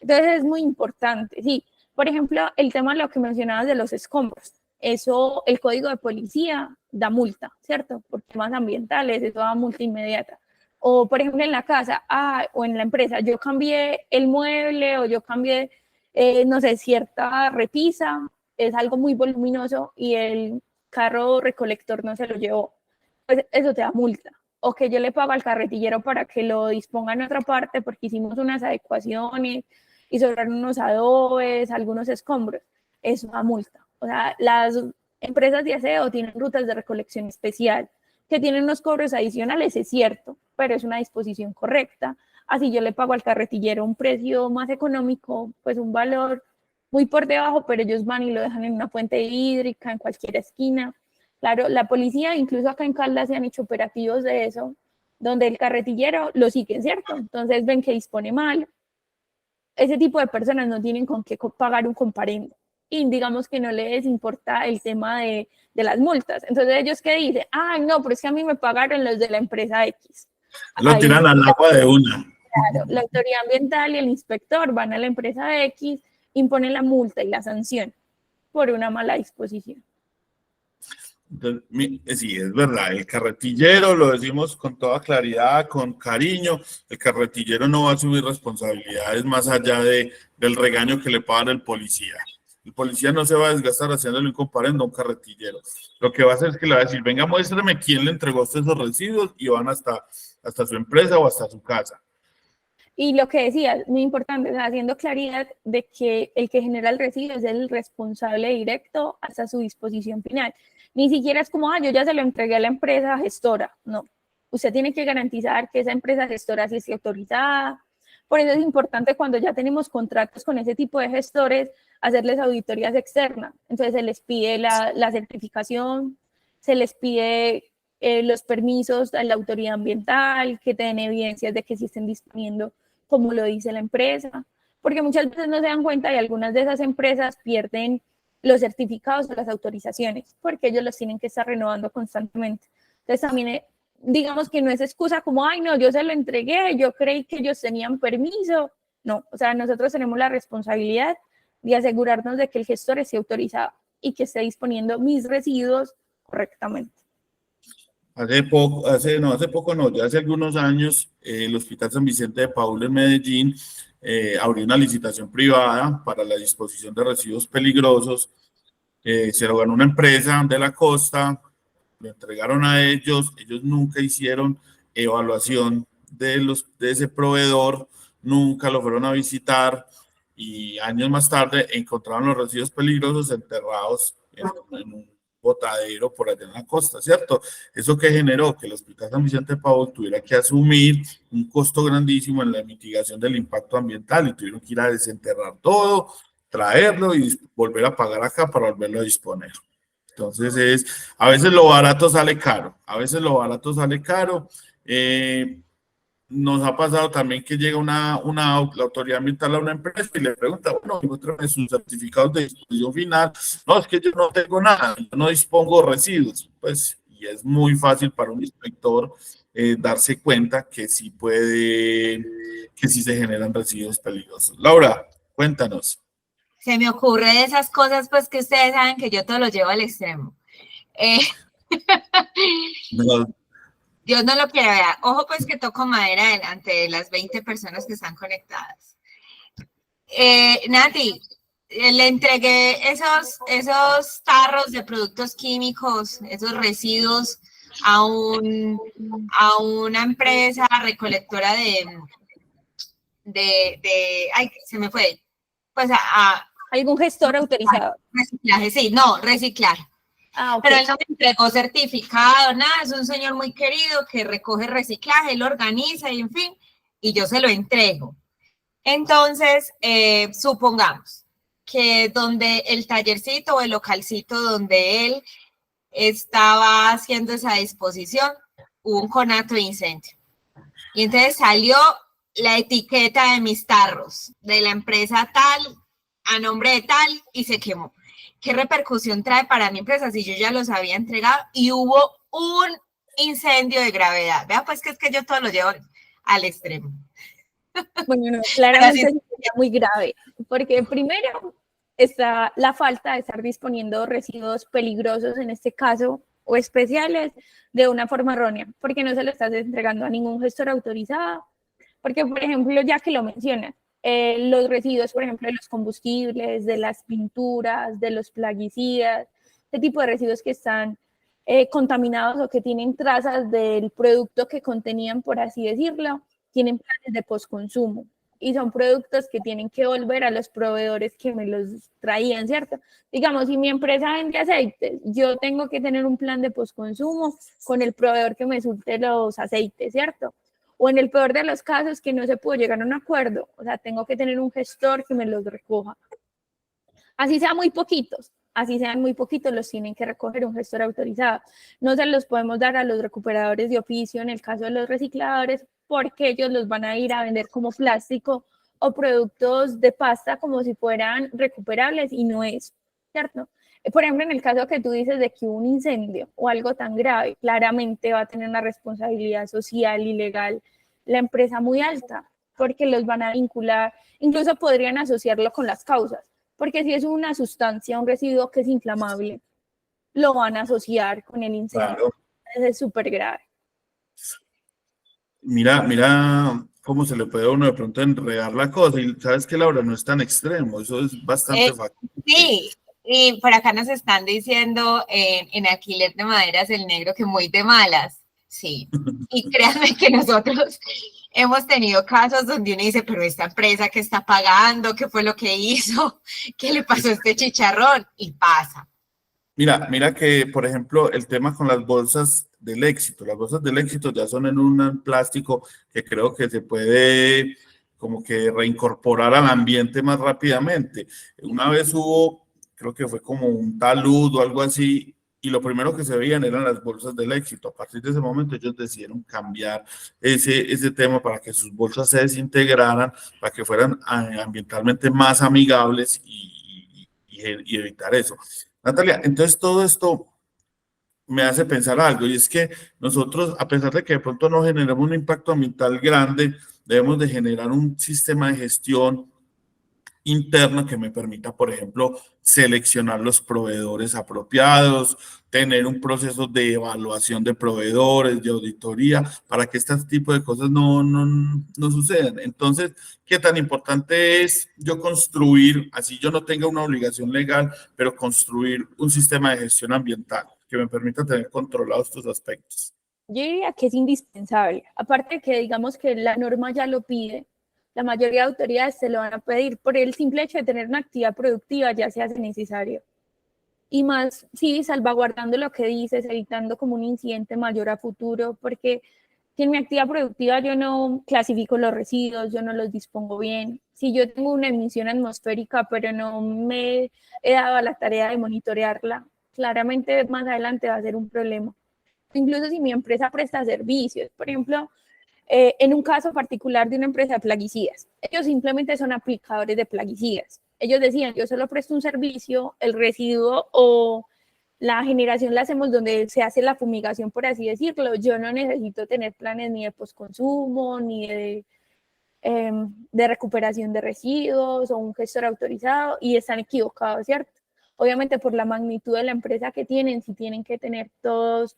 Entonces es muy importante, sí. Por ejemplo, el tema de lo que mencionabas de los escombros. Eso, el código de policía da multa, ¿cierto? Por temas ambientales, eso da multa inmediata. O, por ejemplo, en la casa o en la empresa, yo cambié el mueble o yo cambié, no sé, cierta repisa, es algo muy voluminoso y el carro recolector no se lo llevó. Pues eso te da multa. O que yo le pago al carretillero para que lo disponga en otra parte porque hicimos unas adecuaciones y sobraron unos adobes, algunos escombros. Eso da multa. O sea, las empresas de aseo tienen rutas de recolección especial que tienen unos cobros adicionales, es cierto, pero es una disposición correcta. Así yo le pago al carretillero un precio más económico, pues un valor muy por debajo, pero ellos van y lo dejan en una fuente hídrica, en cualquier esquina. Claro, la policía, incluso acá en Caldas, se han hecho operativos de eso, donde el carretillero lo sigue, ¿cierto? Entonces ven que dispone mal. Ese tipo de personas no tienen con qué pagar un comparendo. Y digamos que no les importa el tema de las multas. Entonces ellos qué dicen, no, pero es que a mí me pagaron los de la empresa X. Lo tiran al agua de una. Claro, la autoridad ambiental y el inspector van a la empresa X, imponen la multa y la sanción por una mala disposición. Entonces, sí, es verdad, el carretillero, lo decimos con toda claridad, con cariño, el carretillero no va a asumir responsabilidades más allá del regaño que le pagan el policía. El policía no se va a desgastar haciéndole un comparendo a un carretillero. Lo que va a hacer es que le va a decir, venga, muéstrame quién le entregó usted esos residuos y van hasta su empresa o hasta su casa. Y lo que decía, muy importante, o sea, haciendo claridad de que el que genera el residuo es el responsable directo hasta su disposición final. Ni siquiera es como, yo ya se lo entregué a la empresa gestora. No, usted tiene que garantizar que esa empresa gestora sí esté autorizada. Por eso es importante cuando ya tenemos contratos con ese tipo de gestores, hacerles auditorías externas. Entonces se les pide la certificación, se les pide los permisos a la autoridad ambiental, que te den evidencias de que sí estén disponiendo como lo dice la empresa, porque muchas veces no se dan cuenta y algunas de esas empresas pierden los certificados o las autorizaciones, porque ellos los tienen que estar renovando constantemente. Entonces también, digamos que no es excusa como, no, yo se lo entregué, yo creí que ellos tenían permiso. No, o sea, nosotros tenemos la responsabilidad de asegurarnos de que el gestor esté autorizado y que esté disponiendo mis residuos correctamente. Hace poco no, ya hace algunos años, el Hospital San Vicente de Paúl en Medellín abrió una licitación privada para la disposición de residuos peligrosos. Se lo ganó una empresa de la costa, lo entregaron a ellos nunca hicieron evaluación de ese proveedor, nunca lo fueron a visitar y años más tarde encontraron los residuos peligrosos enterrados en un botadero por allá en la costa, ¿cierto? Eso que generó que el Hospital San Vicente de Paúl tuviera que asumir un costo grandísimo en la mitigación del impacto ambiental y tuvieron que ir a desenterrar todo, traerlo y volver a pagar acá para volverlo a disponer. Entonces, a veces lo barato sale caro, nos ha pasado también que llega la autoridad ambiental a una empresa y le pregunta, bueno, muéstrame sus certificados de disposición final. No, es que yo no tengo nada, yo no dispongo residuos. Pues, y es muy fácil para un inspector darse cuenta que sí se generan residuos peligrosos. Laura, cuéntanos. Se me ocurre esas cosas, pues que ustedes saben que yo todo lo llevo al extremo. No. Dios no lo quiera, vea. Ojo, pues que toco madera delante de las 20 personas que están conectadas. Nati, le entregué esos tarros de productos químicos, esos residuos a una empresa recolectora ay, se me fue. Pues ¿algún gestor autorizado? Reciclaje, sí, no, reciclar. Okay. Pero él no me entregó certificado, nada, es un señor muy querido que recoge reciclaje, él organiza y en fin, y yo se lo entrego. Entonces, supongamos que donde el tallercito o el localcito donde él estaba haciendo esa disposición, hubo un conato de incendio. Y entonces salió la etiqueta de mis tarros, de la empresa tal, a nombre de tal, y se quemó. ¿Qué repercusión trae para mi empresa si yo ya los había entregado y hubo un incendio de gravedad? Vea, pues que es que yo todo lo llevo al extremo. Bueno, no, claramente sería muy grave, porque primero está la falta de estar disponiendo residuos peligrosos, en este caso o especiales de una forma errónea, porque no se lo estás entregando a ningún gestor autorizado. Porque, por ejemplo, ya que lo mencionas, los residuos, por ejemplo, de los combustibles, de las pinturas, de los plaguicidas, este tipo de residuos que están contaminados o que tienen trazas del producto que contenían, por así decirlo, tienen planes de postconsumo y son productos que tienen que volver a los proveedores que me los traían, ¿cierto? Digamos, si mi empresa vende aceites, yo tengo que tener un plan de postconsumo con el proveedor que me surte los aceites, ¿cierto? O en el peor de los casos que no se pudo llegar a un acuerdo, o sea, tengo que tener un gestor que me los recoja. Así sean muy poquitos, los tienen que recoger un gestor autorizado. No se los podemos dar a los recuperadores de oficio en el caso de los recicladores, porque ellos los van a ir a vender como plástico o productos de pasta como si fueran recuperables y no es, ¿cierto? Por ejemplo, en el caso que tú dices de que hubo un incendio o algo tan grave, claramente va a tener una responsabilidad social y legal la empresa muy alta, porque los van a vincular, incluso podrían asociarlo con las causas, porque si es una sustancia, un residuo que es inflamable, lo van a asociar con el incendio. Claro. Es súper grave. Mira cómo se le puede a uno de pronto enredar la cosa. Y sabes que, Laura, no es tan extremo, eso es bastante factible. Sí, y por acá nos están diciendo en Alquiler de Maderas el Negro que muy de malas. Sí, y créanme que nosotros hemos tenido casos donde uno dice, pero esta empresa que está pagando, ¿qué fue lo que hizo? ¿Qué le pasó a este chicharrón? Y pasa. Mira que, por ejemplo, el tema con las bolsas del éxito. Las bolsas del éxito ya son en un plástico que creo que se puede como que reincorporar al ambiente más rápidamente. Una vez hubo, creo que fue como un talud o algo así, y lo primero que se veían eran las bolsas del éxito. A partir de ese momento ellos decidieron cambiar ese tema para que sus bolsas se desintegraran, para que fueran ambientalmente más amigables y evitar eso. Natalia, entonces todo esto me hace pensar algo, y es que nosotros, a pesar de que de pronto no generamos un impacto ambiental grande, debemos de generar un sistema de gestión interno que me permita, por ejemplo, seleccionar los proveedores apropiados, tener un proceso de evaluación de proveedores, de auditoría, para que este tipo de cosas no sucedan. Entonces, ¿qué tan importante es yo construir, así yo no tenga una obligación legal, pero construir un sistema de gestión ambiental que me permita tener controlados estos aspectos? Yo diría que es indispensable. Aparte de que digamos que la norma ya lo pide, la mayoría de autoridades se lo van a pedir por el simple hecho de tener una actividad productiva, ya se hace necesario. Y más, sí, salvaguardando lo que dices, evitando como un incidente mayor a futuro, porque si en mi actividad productiva yo no clasifico los residuos, yo no los dispongo bien, si yo tengo una emisión atmosférica, pero no me he dado a la tarea de monitorearla, claramente más adelante va a ser un problema. Incluso si mi empresa presta servicios, por ejemplo, en un caso particular de una empresa de plaguicidas, ellos simplemente son aplicadores de plaguicidas. Ellos decían, yo solo presto un servicio, el residuo o la generación la hacemos donde se hace la fumigación, por así decirlo. Yo no necesito tener planes ni de postconsumo, ni de recuperación de residuos o un gestor autorizado, y están equivocados, ¿cierto? Obviamente por la magnitud de la empresa que tienen, si tienen que tener todos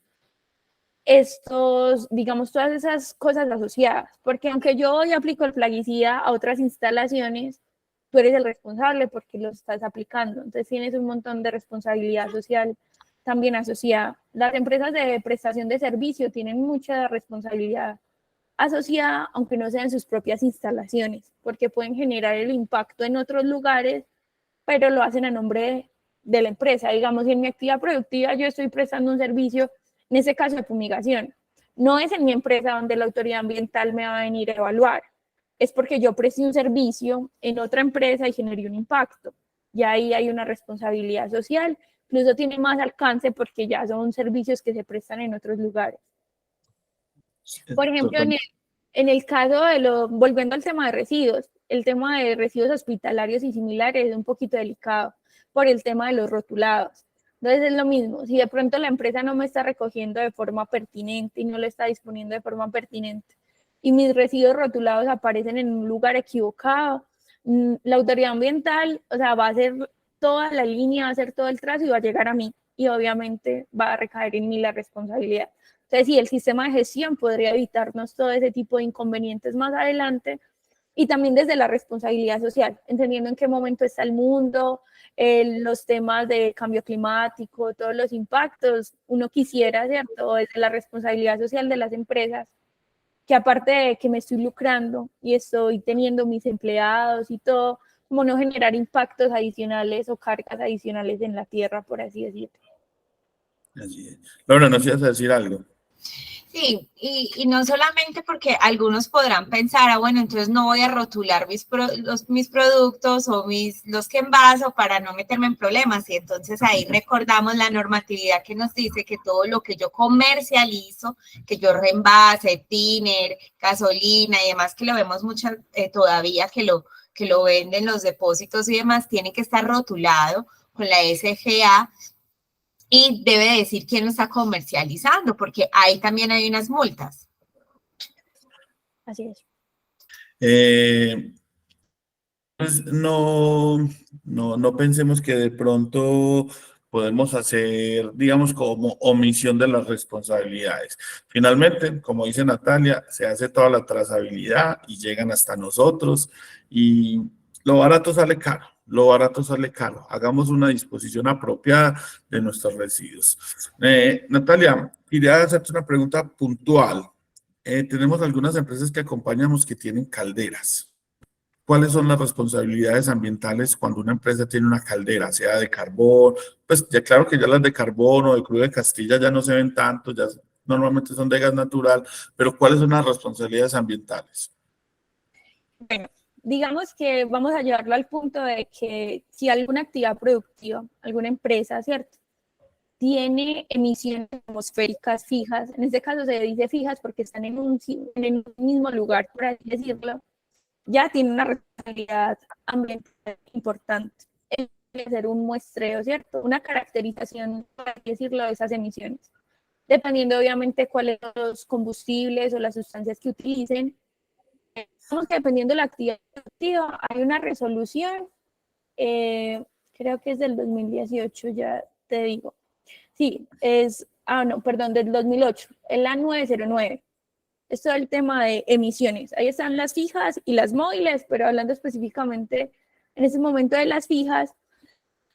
digamos, todas esas cosas asociadas, porque aunque yo hoy aplico el plaguicida a otras instalaciones, tú eres el responsable porque lo estás aplicando, entonces tienes un montón de responsabilidad social también asociada. Las empresas de prestación de servicio tienen mucha responsabilidad asociada, aunque no sean sus propias instalaciones, porque pueden generar el impacto en otros lugares, pero lo hacen a nombre de la empresa. Digamos, si en mi actividad productiva yo estoy prestando un servicio, en ese caso de fumigación, no es en mi empresa donde la autoridad ambiental me va a venir a evaluar, es porque yo presté un servicio en otra empresa y generé un impacto. Y ahí hay una responsabilidad social, incluso tiene más alcance porque ya son servicios que se prestan en otros lugares. Por ejemplo, en el caso volviendo al tema de residuos, el tema de residuos hospitalarios y similares es un poquito delicado por el tema de los rotulados. Entonces es lo mismo, si de pronto la empresa no me está recogiendo de forma pertinente y no lo está disponiendo de forma pertinente y mis residuos rotulados aparecen en un lugar equivocado, la autoridad ambiental, o sea, va a hacer toda la línea, va a hacer todo el trazo y va a llegar a mí. y obviamente va a recaer en mí la responsabilidad. Entonces, sí, el sistema de gestión podría evitarnos todo ese tipo de inconvenientes más adelante, y también desde la responsabilidad social, entendiendo en qué momento está el mundo, los temas de cambio climático, todos los impactos. Uno quisiera, ¿cierto?, desde la responsabilidad social de las empresas, que aparte de que me estoy lucrando y estoy teniendo mis empleados y todo, como no generar impactos adicionales o cargas adicionales en la tierra, por así decirlo. Así es. Laura, ¿nos ibas a decir algo? Sí, y no solamente porque algunos podrán pensar, ah, bueno, entonces no voy a rotular mis productos o los que envaso para no meterme en problemas. Y entonces ahí recordamos la normatividad que nos dice que todo lo que yo comercializo, que yo reenvase, tiner, gasolina y demás, que lo vemos mucho todavía, que lo venden los depósitos y demás, tiene que estar rotulado con la SGA. Y debe decir quién lo está comercializando, porque ahí también hay unas multas. Así es. Pues no pensemos que de pronto podemos hacer, digamos, como omisión de las responsabilidades. Finalmente, como dice Natalia, se hace toda la trazabilidad y llegan hasta nosotros, y lo barato sale caro. Lo barato sale caro. Hagamos una disposición apropiada de nuestros residuos. Natalia, quería hacerte una pregunta puntual. Tenemos algunas empresas que acompañamos que tienen calderas. ¿Cuáles son las responsabilidades ambientales cuando una empresa tiene una caldera, sea de carbón? Pues ya claro que ya las de carbón o de crudo de Castilla ya no se ven tanto, ya normalmente son de gas natural, pero ¿cuáles son las responsabilidades ambientales? Bueno, digamos que vamos a llevarlo al punto de que si alguna actividad productiva, alguna empresa, ¿cierto?, tiene emisiones atmosféricas fijas, en este caso se dice fijas porque están en un mismo lugar, por así decirlo, ya tiene una responsabilidad ambiental importante. Es hacer un muestreo, ¿cierto?, una caracterización, por así decirlo, de esas emisiones, dependiendo obviamente cuáles son los combustibles o las sustancias que utilicen. Digamos que dependiendo de la actividad productiva, hay una resolución, creo que es del 2018, ya te digo. Sí, del 2008, es la 909. Es todo el tema de emisiones. Ahí están las fijas y las móviles, pero hablando específicamente en ese momento de las fijas,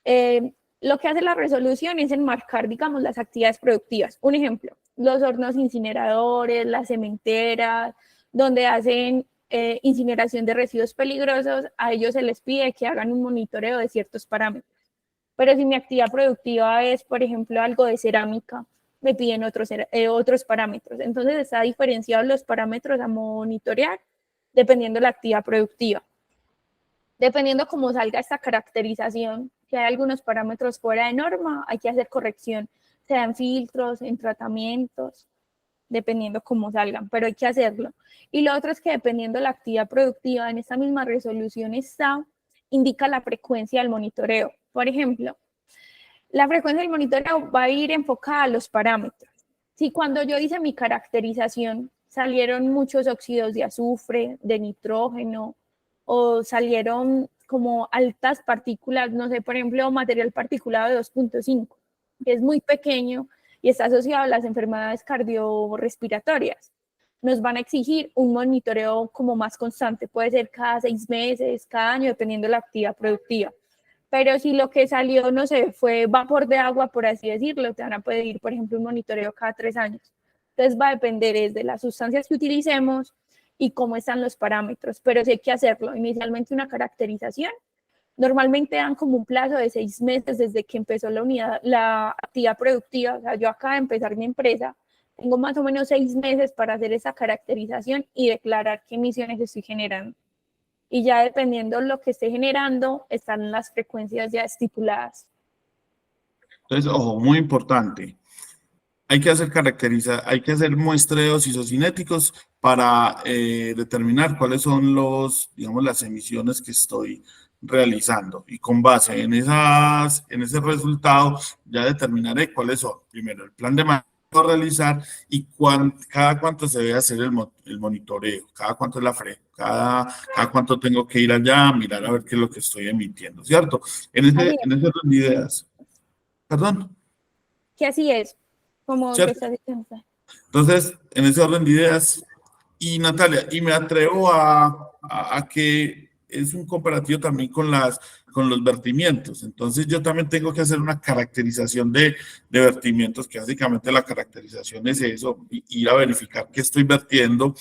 lo que hace la resolución es enmarcar, digamos, las actividades productivas. Un ejemplo, los hornos incineradores, las cementeras, donde hacen incineración de residuos peligrosos, a ellos se les pide que hagan un monitoreo de ciertos parámetros. Pero si mi actividad productiva es, por ejemplo, algo de cerámica, me piden otros parámetros. Entonces está diferenciado los parámetros a monitorear dependiendo de la actividad productiva. Dependiendo cómo salga esta caracterización, si hay algunos parámetros fuera de norma, hay que hacer corrección, sea en filtros, en tratamientos, dependiendo cómo salgan, pero hay que hacerlo. Y lo otro es que dependiendo de la actividad productiva, en esta misma resolución indica la frecuencia del monitoreo. Por ejemplo, la frecuencia del monitoreo va a ir enfocada a los parámetros. Si cuando yo hice mi caracterización salieron muchos óxidos de azufre, de nitrógeno, o salieron como altas partículas, no sé, por ejemplo, material particulado de 2.5, que es muy pequeño y está asociado a las enfermedades cardiorrespiratorias, nos van a exigir un monitoreo como más constante, puede ser cada 6 meses, cada año, dependiendo de la actividad productiva. Pero si lo que salió, no sé, fue vapor de agua, por así decirlo, te van a pedir, por ejemplo, un monitoreo cada 3 años. Entonces va a depender de las sustancias que utilicemos y cómo están los parámetros, pero sí hay que hacerlo. Inicialmente una caracterización, normalmente dan como un plazo de 6 meses desde que empezó la actividad productiva. O sea, yo acabo de empezar mi empresa, tengo más o menos 6 meses para hacer esa caracterización y declarar qué emisiones estoy generando. Y ya dependiendo de lo que esté generando, están las frecuencias ya estipuladas. Entonces, ojo, muy importante. Hay que hacer muestreos isocinéticos para determinar cuáles son digamos, las emisiones que estoy realizando. Y con base en ese resultado, ya determinaré cuáles son. Primero, el plan de manejo a realizar y cada cuánto se debe hacer el monitoreo, cada cuánto es la cada cuánto tengo que ir allá a mirar a ver qué es lo que estoy emitiendo, ¿cierto? En ese orden de ideas. Perdón. que así es, como ¿cierto? te estás diciendo. Entonces, en ese orden de ideas, y Natalia, y me atrevo a que es un comparativo también con los vertimientos. Entonces, yo también tengo que hacer una caracterización de vertimientos, que básicamente la caracterización es eso, ir a verificar qué estoy vertiendo,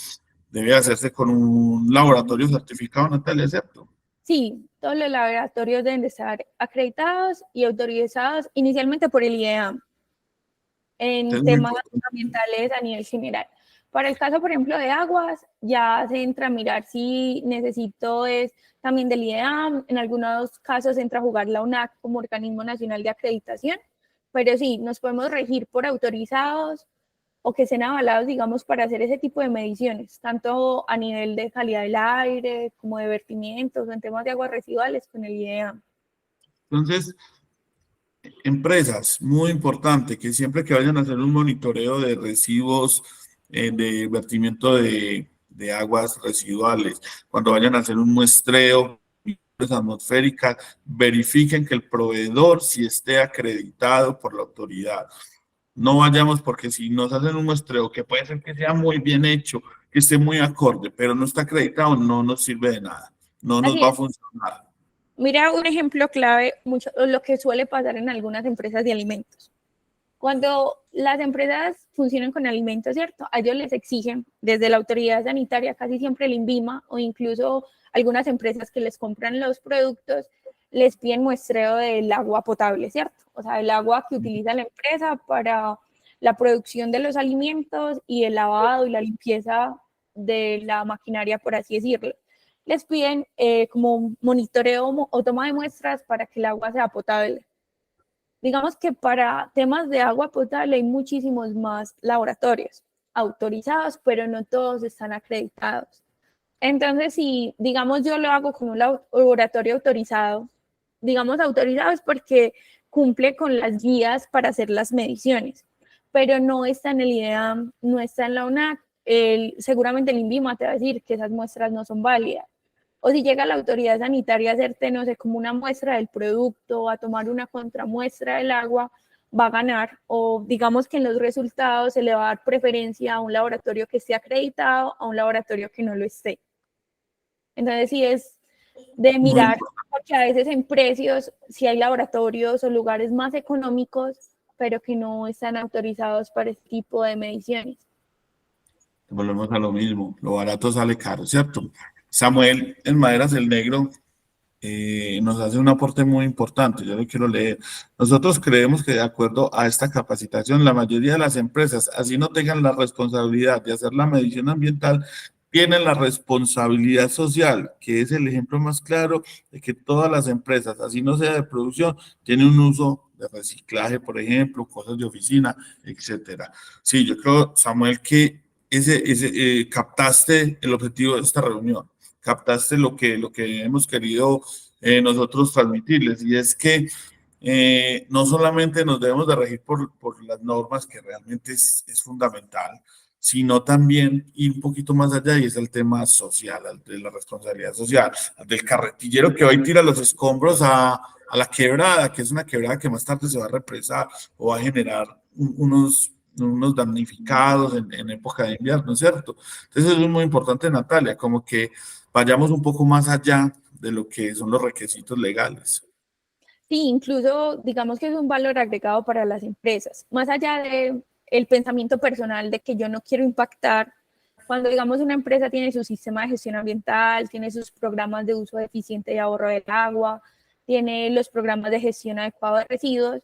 debe hacerse con un laboratorio certificado, Natalia, ¿cierto? Sí, todos los laboratorios deben de estar acreditados y autorizados inicialmente por el IDEAM en Es muy temas importante. ambientales a nivel general. Para el caso, por ejemplo, de aguas, ya se entra a mirar si necesito es también del IDEAM, en algunos casos entra a jugar la UNAC como organismo nacional de acreditación, pero sí, nos podemos regir por autorizados o que sean avalados, digamos, para hacer ese tipo de mediciones, tanto a nivel de calidad del aire como de vertimientos o en temas de aguas residuales con el IDEAM. Entonces, empresas, muy importante, que siempre que vayan a hacer un monitoreo de residuos, de vertimiento de aguas residuales, cuando vayan a hacer un muestreo atmosféricas, verifiquen que el proveedor sí esté acreditado por la autoridad. No vayamos porque si nos hacen un muestreo que puede ser que sea muy bien hecho, que esté muy acorde, pero no está acreditado, no nos sirve de nada, no nos Así va a es. funcionar. Mira un ejemplo clave, mucho, lo que suele pasar en algunas empresas de alimentos. Cuando las empresas funcionan con alimentos, ¿cierto? A ellos les exigen desde la autoridad sanitaria, casi siempre el INVIMA o incluso algunas empresas que les compran los productos, les piden muestreo del agua potable, ¿cierto? O sea, el agua que utiliza la empresa para la producción de los alimentos y el lavado y la limpieza de la maquinaria, por así decirlo. Les piden como un monitoreo o toma de muestras para que el agua sea potable. Digamos que para temas de agua potable hay muchísimos más laboratorios autorizados, pero no todos están acreditados. Entonces, si, digamos, yo lo hago con un laboratorio autorizado, digamos autorizado es porque cumple con las guías para hacer las mediciones, pero no está en el IDEAM, no está en la UNAC, seguramente el INVIMA te va a decir que esas muestras no son válidas. O si llega la autoridad sanitaria a hacerte, no sé, como una muestra del producto, a tomar una contramuestra del agua, va a ganar. O digamos que en los resultados se le va a dar preferencia a un laboratorio que esté acreditado, a un laboratorio que no lo esté. Entonces sí es de Muy mirar, porque a veces en precios, si hay laboratorios o lugares más económicos, pero que no están autorizados para este tipo de mediciones. Volvemos a lo mismo, lo barato sale caro, ¿cierto? Samuel en Maderas el Negro nos hace un aporte muy importante, yo lo quiero leer. Nosotros creemos que de acuerdo a esta capacitación, la mayoría de las empresas, así no tengan la responsabilidad de hacer la medición ambiental, tienen la responsabilidad social, que es el ejemplo más claro de que todas las empresas, así no sea de producción, tienen un uso de reciclaje, por ejemplo, cosas de oficina, etcétera. Sí, yo creo, Samuel, que captaste el objetivo de esta reunión, captaste lo que hemos querido nosotros transmitirles, y es que no solamente nos debemos de regir por las normas, que realmente es fundamental, sino también ir un poquito más allá, y es el tema social, de la responsabilidad social, del carretillero que hoy tira los escombros a la quebrada, que es una quebrada que más tarde se va a represar o va a generar unos damnificados en época de invierno, ¿cierto? Entonces eso es muy importante, Natalia, como que vayamos un poco más allá de lo que son los requisitos legales. Sí, incluso digamos que es un valor agregado para las empresas, más allá de el pensamiento personal de que yo no quiero impactar. Cuando digamos una empresa tiene su sistema de gestión ambiental, tiene sus programas de uso eficiente y ahorro del agua, tiene los programas de gestión adecuada de residuos,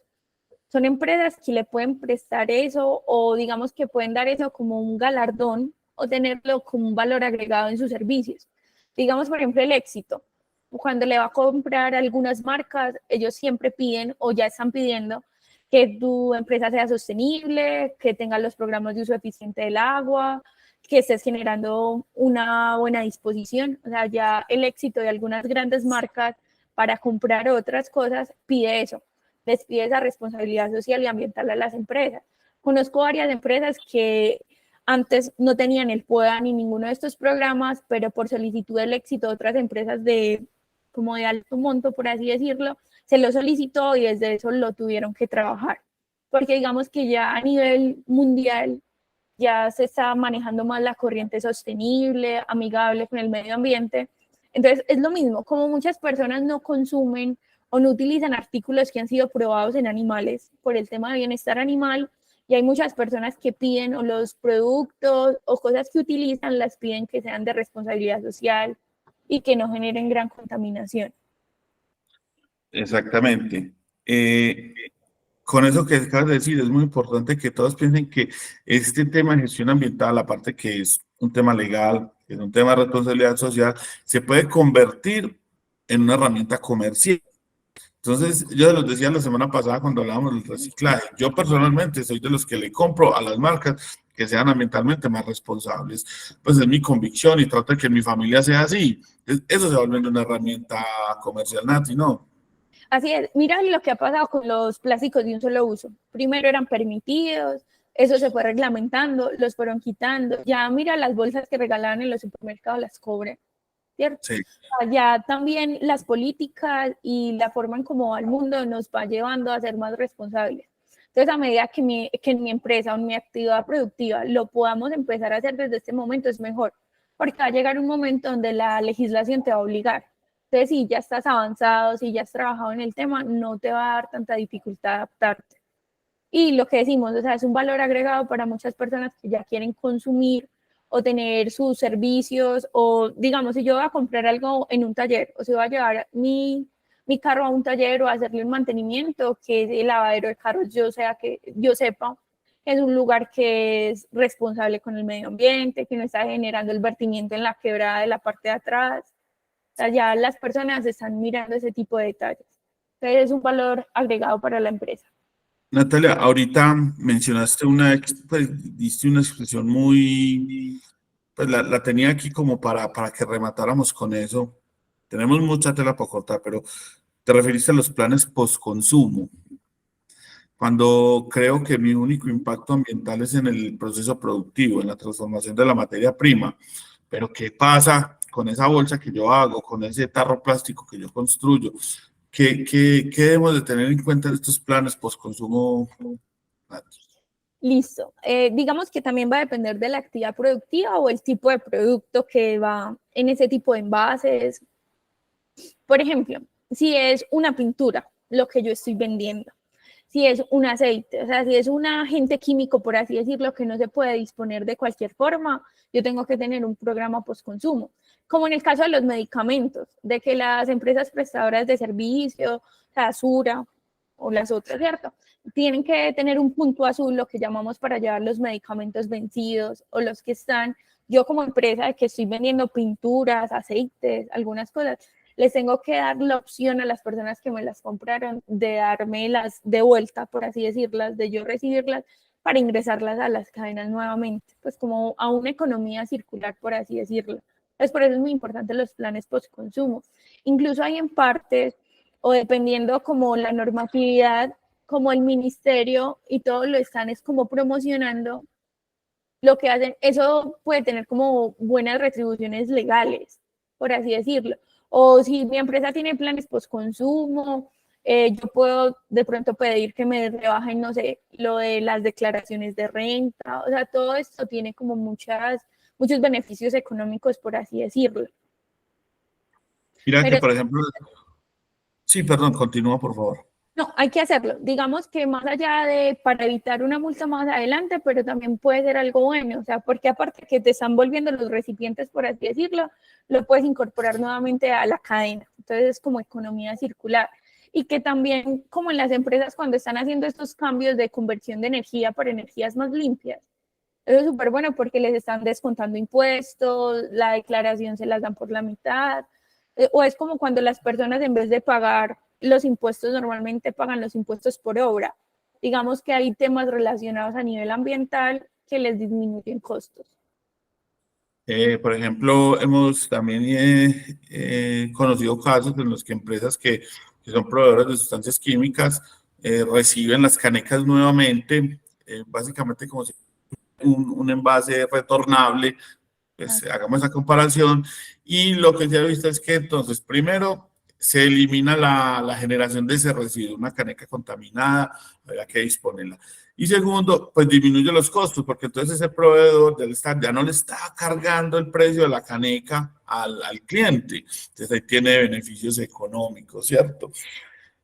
son empresas que le pueden prestar eso o digamos que pueden dar eso como un galardón o tenerlo como un valor agregado en sus servicios. Digamos, por ejemplo, el éxito. Cuando le va a comprar algunas marcas, ellos siempre piden o ya están pidiendo que tu empresa sea sostenible, que tenga los programas de uso eficiente del agua, que estés generando una buena disposición. O sea, ya el éxito de algunas grandes marcas para comprar otras cosas pide eso, les pide esa responsabilidad social y ambiental a las empresas. Conozco varias empresas que antes no tenían el POA ni ninguno de estos programas, pero por solicitud del éxito de otras empresas de como de alto monto, por así decirlo, se lo solicitó y desde eso lo tuvieron que trabajar. porque digamos que ya a nivel mundial ya se está manejando más la corriente sostenible, amigable con el medio ambiente. Entonces, es lo mismo, como muchas personas no consumen o no utilizan artículos que han sido probados en animales por el tema de bienestar animal, y hay muchas personas que piden o los productos o cosas que utilizan las piden que sean de responsabilidad social y que no generen gran contaminación. Exactamente. Con eso que acabas de decir, es muy importante que todos piensen que este tema de gestión ambiental, aparte que es un tema legal, que es un tema de responsabilidad social, se puede convertir en una herramienta comercial. Entonces, yo les decía la semana pasada cuando hablábamos del reciclaje, yo personalmente soy de los que le compro a las marcas que sean ambientalmente más responsables. Pues es mi convicción y trato de que mi familia sea así. Eso se va volviendo una herramienta comercial, Nati, ¿no? Así es, mira lo que ha pasado con los plásticos de un solo uso. Primero eran permitidos, eso se fue reglamentando, los fueron quitando. Ya mira las bolsas que regalaban en los supermercados, las cobran, ¿cierto? Sí. Ya también las políticas y la forma en cómo va el mundo nos va llevando a ser más responsables. Entonces, a medida que en mi empresa o en mi actividad productiva lo podamos empezar a hacer desde este momento, es mejor, porque va a llegar un momento donde la legislación te va a obligar. Entonces, si ya estás avanzado, si ya has trabajado en el tema, no te va a dar tanta dificultad adaptarte. Y lo que decimos, o sea, es un valor agregado para muchas personas que ya quieren consumir o tener sus servicios, o digamos, si yo voy a comprar algo en un taller, o si voy a llevar mi carro a un taller o a hacerle un mantenimiento, que el lavadero de carros yo sepa que es un lugar que es responsable con el medio ambiente, que no está generando el vertimiento en la quebrada de la parte de atrás. O sea, ya las personas están mirando ese tipo de detalles. Entonces es un valor agregado para la empresa. Natalia, ahorita mencionaste pues diste una expresión muy, pues la tenía aquí como para que rematáramos con eso. Tenemos mucha tela para cortar, pero te referiste a los planes post-consumo. Cuando creo que mi único impacto ambiental es en el proceso productivo, en la transformación de la materia prima. Pero ¿qué pasa con esa bolsa que yo hago, con ese tarro plástico que yo construyo? ¿Qué debemos de tener en cuenta en estos planes post-consumo? Listo. Digamos que también va a depender de la actividad productiva o el tipo de producto que va en ese tipo de envases. Por ejemplo, si es una pintura, lo que yo estoy vendiendo, si es un aceite, o sea, si es un agente químico, por así decirlo, que no se puede disponer de cualquier forma, yo tengo que tener un programa postconsumo. Como en el caso de los medicamentos, de que las empresas prestadoras de servicio, la Sura o las otras, ¿cierto? Tienen que tener un punto azul, lo que llamamos para llevar los medicamentos vencidos o los que están, yo como empresa que estoy vendiendo pinturas, aceites, algunas cosas, les tengo que dar la opción a las personas que me las compraron de dármelas de vuelta, por así decirlas, de yo recibirlas para ingresarlas a las cadenas nuevamente, pues como a una economía circular, por así decirlo. Entonces, por eso es muy importante los planes post-consumo. Incluso hay en partes, o dependiendo como la normatividad, como el ministerio y todo lo están es como promocionando lo que hacen, eso puede tener como buenas retribuciones legales, por así decirlo. O si mi empresa tiene planes post-consumo, yo puedo de pronto pedir que me rebajen, no sé, lo de las declaraciones de renta. O sea, todo esto tiene como muchos beneficios económicos, por así decirlo. Mira que, Pero por ejemplo, sí, perdón, continúa, por favor. no, hay que hacerlo. Digamos que más allá de para evitar una multa más adelante, pero también puede ser algo bueno, o sea, porque aparte que te están volviendo los recipientes, por así decirlo, lo puedes incorporar nuevamente a la cadena. Entonces es como economía circular. Y que también, como en las empresas, cuando están haciendo estos cambios de conversión de energía por energías más limpias, eso es súper bueno porque les están descontando impuestos, la declaración se las dan por la mitad, o es como cuando las personas en vez de pagar los impuestos normalmente pagan los impuestos por obra. Digamos que hay temas relacionados a nivel ambiental que les disminuyen costos. Por ejemplo, hemos también conocido casos en los que empresas que son proveedoras de sustancias químicas reciben las canecas nuevamente, básicamente como si un envase retornable, pues hagamos esa comparación, y lo que se ha visto es que entonces, primero, se elimina la generación de ese residuo, una caneca contaminada, había que disponerla. Y segundo, pues disminuye los costos, porque entonces ese proveedor del stand ya no le está cargando el precio de la caneca al cliente. Entonces ahí tiene beneficios económicos, ¿cierto?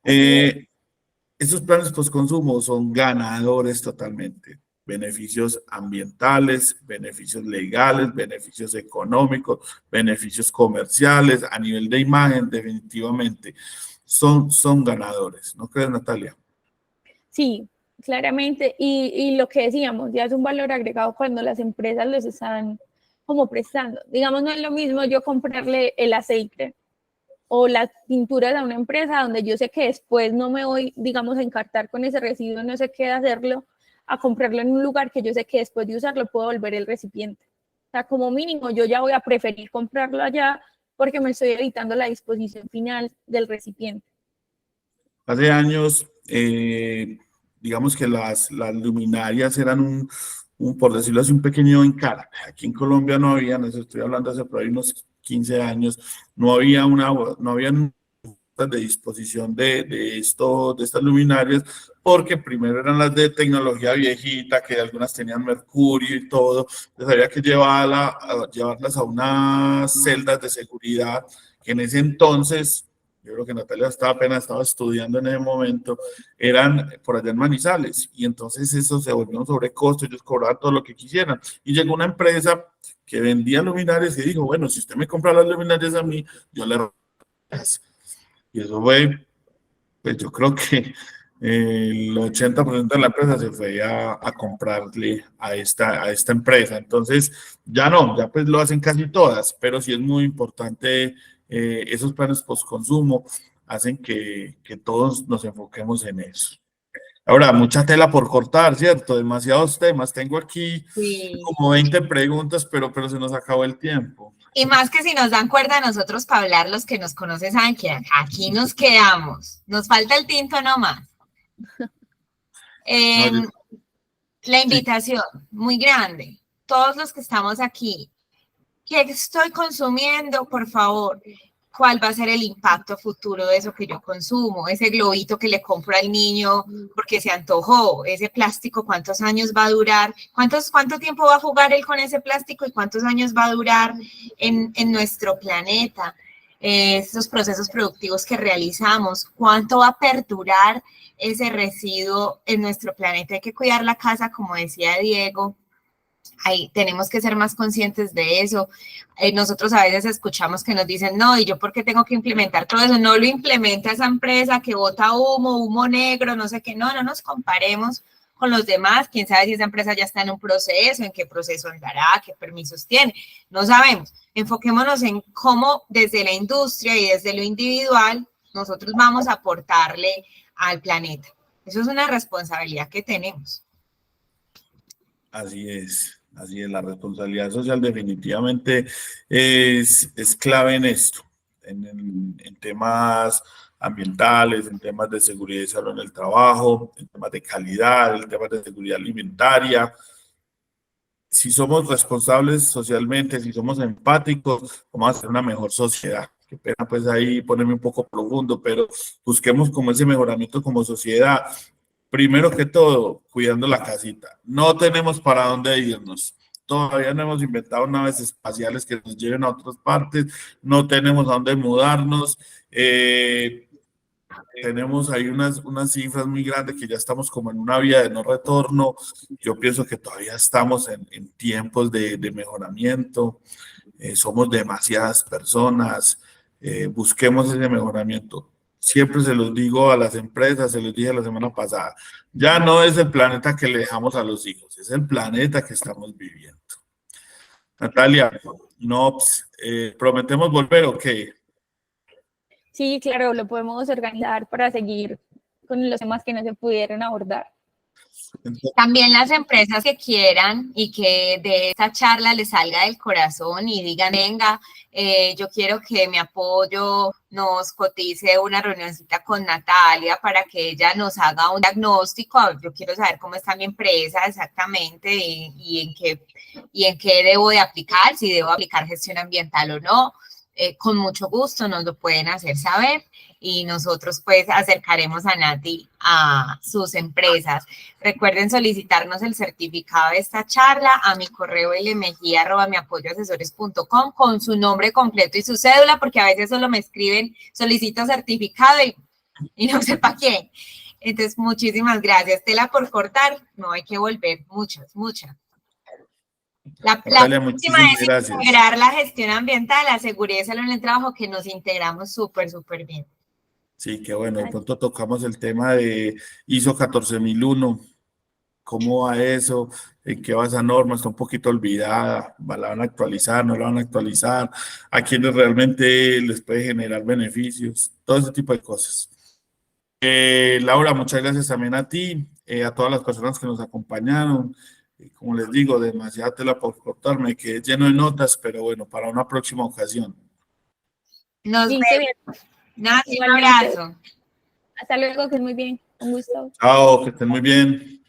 Estos planes post-consumo son ganadores totalmente. Beneficios ambientales, beneficios legales, beneficios económicos, beneficios comerciales, a nivel de imagen, definitivamente son ganadores. ¿No crees, Natalia? Sí, claramente. Y lo que decíamos, ya es un valor agregado cuando las empresas los están como prestando. Digamos, no es lo mismo yo comprarle el aceite o las pinturas a una empresa donde yo sé que después no me voy, digamos, a encartar con ese residuo, no sé qué hacerlo, a comprarlo en un lugar que yo sé que después de usarlo puedo volver el recipiente. O sea, como mínimo yo ya voy a preferir comprarlo allá porque me estoy evitando la disposición final del recipiente. Hace años, digamos que las luminarias eran por decirlo así, un pequeño encargo. Aquí en Colombia no había, no estoy hablando hace por ahí unos 15 años, no había de disposición de estas luminarias, porque primero eran las de tecnología viejita, que algunas tenían mercurio y todo, entonces había que llevarlas a unas celdas de seguridad, que en ese entonces, yo creo que Natalia estaba estudiando en ese momento, eran por allá en Manizales, y entonces eso se volvió un sobrecosto, ellos cobraban todo lo que quisieran, y llegó una empresa que vendía luminarias y dijo, bueno, si usted me compra las luminarias a mí, yo le y eso fue, pues yo creo que el 80% de la empresa se fue a comprarle a esta empresa. Entonces, ya pues lo hacen casi todas, pero sí es muy importante esos planes post-consumo hacen que todos nos enfoquemos en eso. Ahora, mucha tela por cortar, ¿cierto? Demasiados temas. Tengo aquí Sí. como 20 preguntas, pero se nos acabó el tiempo. Y más que si nos dan cuerda a nosotros para hablar, los que nos conocen saben que aquí nos quedamos. Nos falta el tinto nomás. No, La sí. invitación, muy grande. Todos los que estamos aquí, ¿qué estoy consumiendo? Por favor, ¿cuál va a ser el impacto futuro de eso que yo consumo? Ese globito que le compro al niño porque se antojó, ese plástico, ¿cuántos años va a durar? ¿Cuánto tiempo va a jugar él con ese plástico y cuántos años va a durar en nuestro planeta? Estos procesos productivos que realizamos, ¿cuánto va a perdurar ese residuo en nuestro planeta? Hay que cuidar la casa, como decía Diego. Ahí tenemos que ser más conscientes de eso. Nosotros a veces escuchamos que nos dicen, no, ¿y yo por qué tengo que implementar todo eso? No lo implementa esa empresa que bota humo negro, no sé qué. No nos comparemos con los demás. Quién sabe si esa empresa ya está en un proceso, en qué proceso andará, qué permisos tiene. No sabemos. Enfoquémonos en cómo desde la industria y desde lo individual nosotros vamos a aportarle al planeta. Eso es una responsabilidad que tenemos. Así es, la responsabilidad social definitivamente es clave en esto, en temas ambientales, en temas de seguridad y salud en el trabajo, en temas de calidad, en temas de seguridad alimentaria. Si somos responsables socialmente, si somos empáticos, vamos a hacer una mejor sociedad. Qué pena pues ahí ponerme un poco profundo, pero busquemos como ese mejoramiento como sociedad. Primero que todo, cuidando la casita. No tenemos para dónde irnos. Todavía no hemos inventado naves espaciales que nos lleven a otras partes. No tenemos a dónde mudarnos. Tenemos ahí unas cifras muy grandes que ya estamos como en una vía de no retorno. Yo pienso que todavía estamos en tiempos de mejoramiento. Somos demasiadas personas. Busquemos ese mejoramiento. Siempre se los digo a las empresas, se los dije la semana pasada. Ya no es el planeta que le dejamos a los hijos, es el planeta que estamos viviendo. Natalia, no, ¿prometemos volver o qué? Sí, claro, lo podemos organizar para seguir con los temas que no se pudieron abordar. También las empresas que quieran y que de esta charla les salga del corazón y digan, venga, yo quiero que mi apoyo nos cotice una reunioncita con Natalia para que ella nos haga un diagnóstico. Yo quiero saber cómo está mi empresa exactamente y en qué debo de aplicar, si debo aplicar gestión ambiental o no. con mucho gusto nos lo pueden hacer saber y nosotros pues acercaremos a Nati a sus empresas. Recuerden solicitarnos el certificado de esta charla a mi correo lmejia@miapoyoasesores.com con su nombre completo y su cédula, porque a veces solo me escriben solicito certificado y no sé para quién. Entonces, muchísimas gracias, Tela, por cortar. No hay que volver, muchas. La Natalia, próxima muchísimas es gracias. integrar la gestión ambiental, asegúreselo en el trabajo que nos integramos súper bien. Sí, qué bueno. De pronto tocamos el tema de ISO 14001. ¿Cómo va eso? ¿En qué va esa norma? Está un poquito olvidada. ¿La van a actualizar? ¿No la van a actualizar? ¿A quienes realmente les puede generar beneficios? Todo ese tipo de cosas. Laura, muchas gracias también a ti, a todas las personas que nos acompañaron. Como les digo, demasiada tela por cortar, me quedé lleno de notas, pero bueno, para una próxima ocasión. Nos Listo, bien. vemos. Nati, un Igualmente. abrazo. Hasta luego, que es muy bien. Un gusto. Chao, que estén muy bien.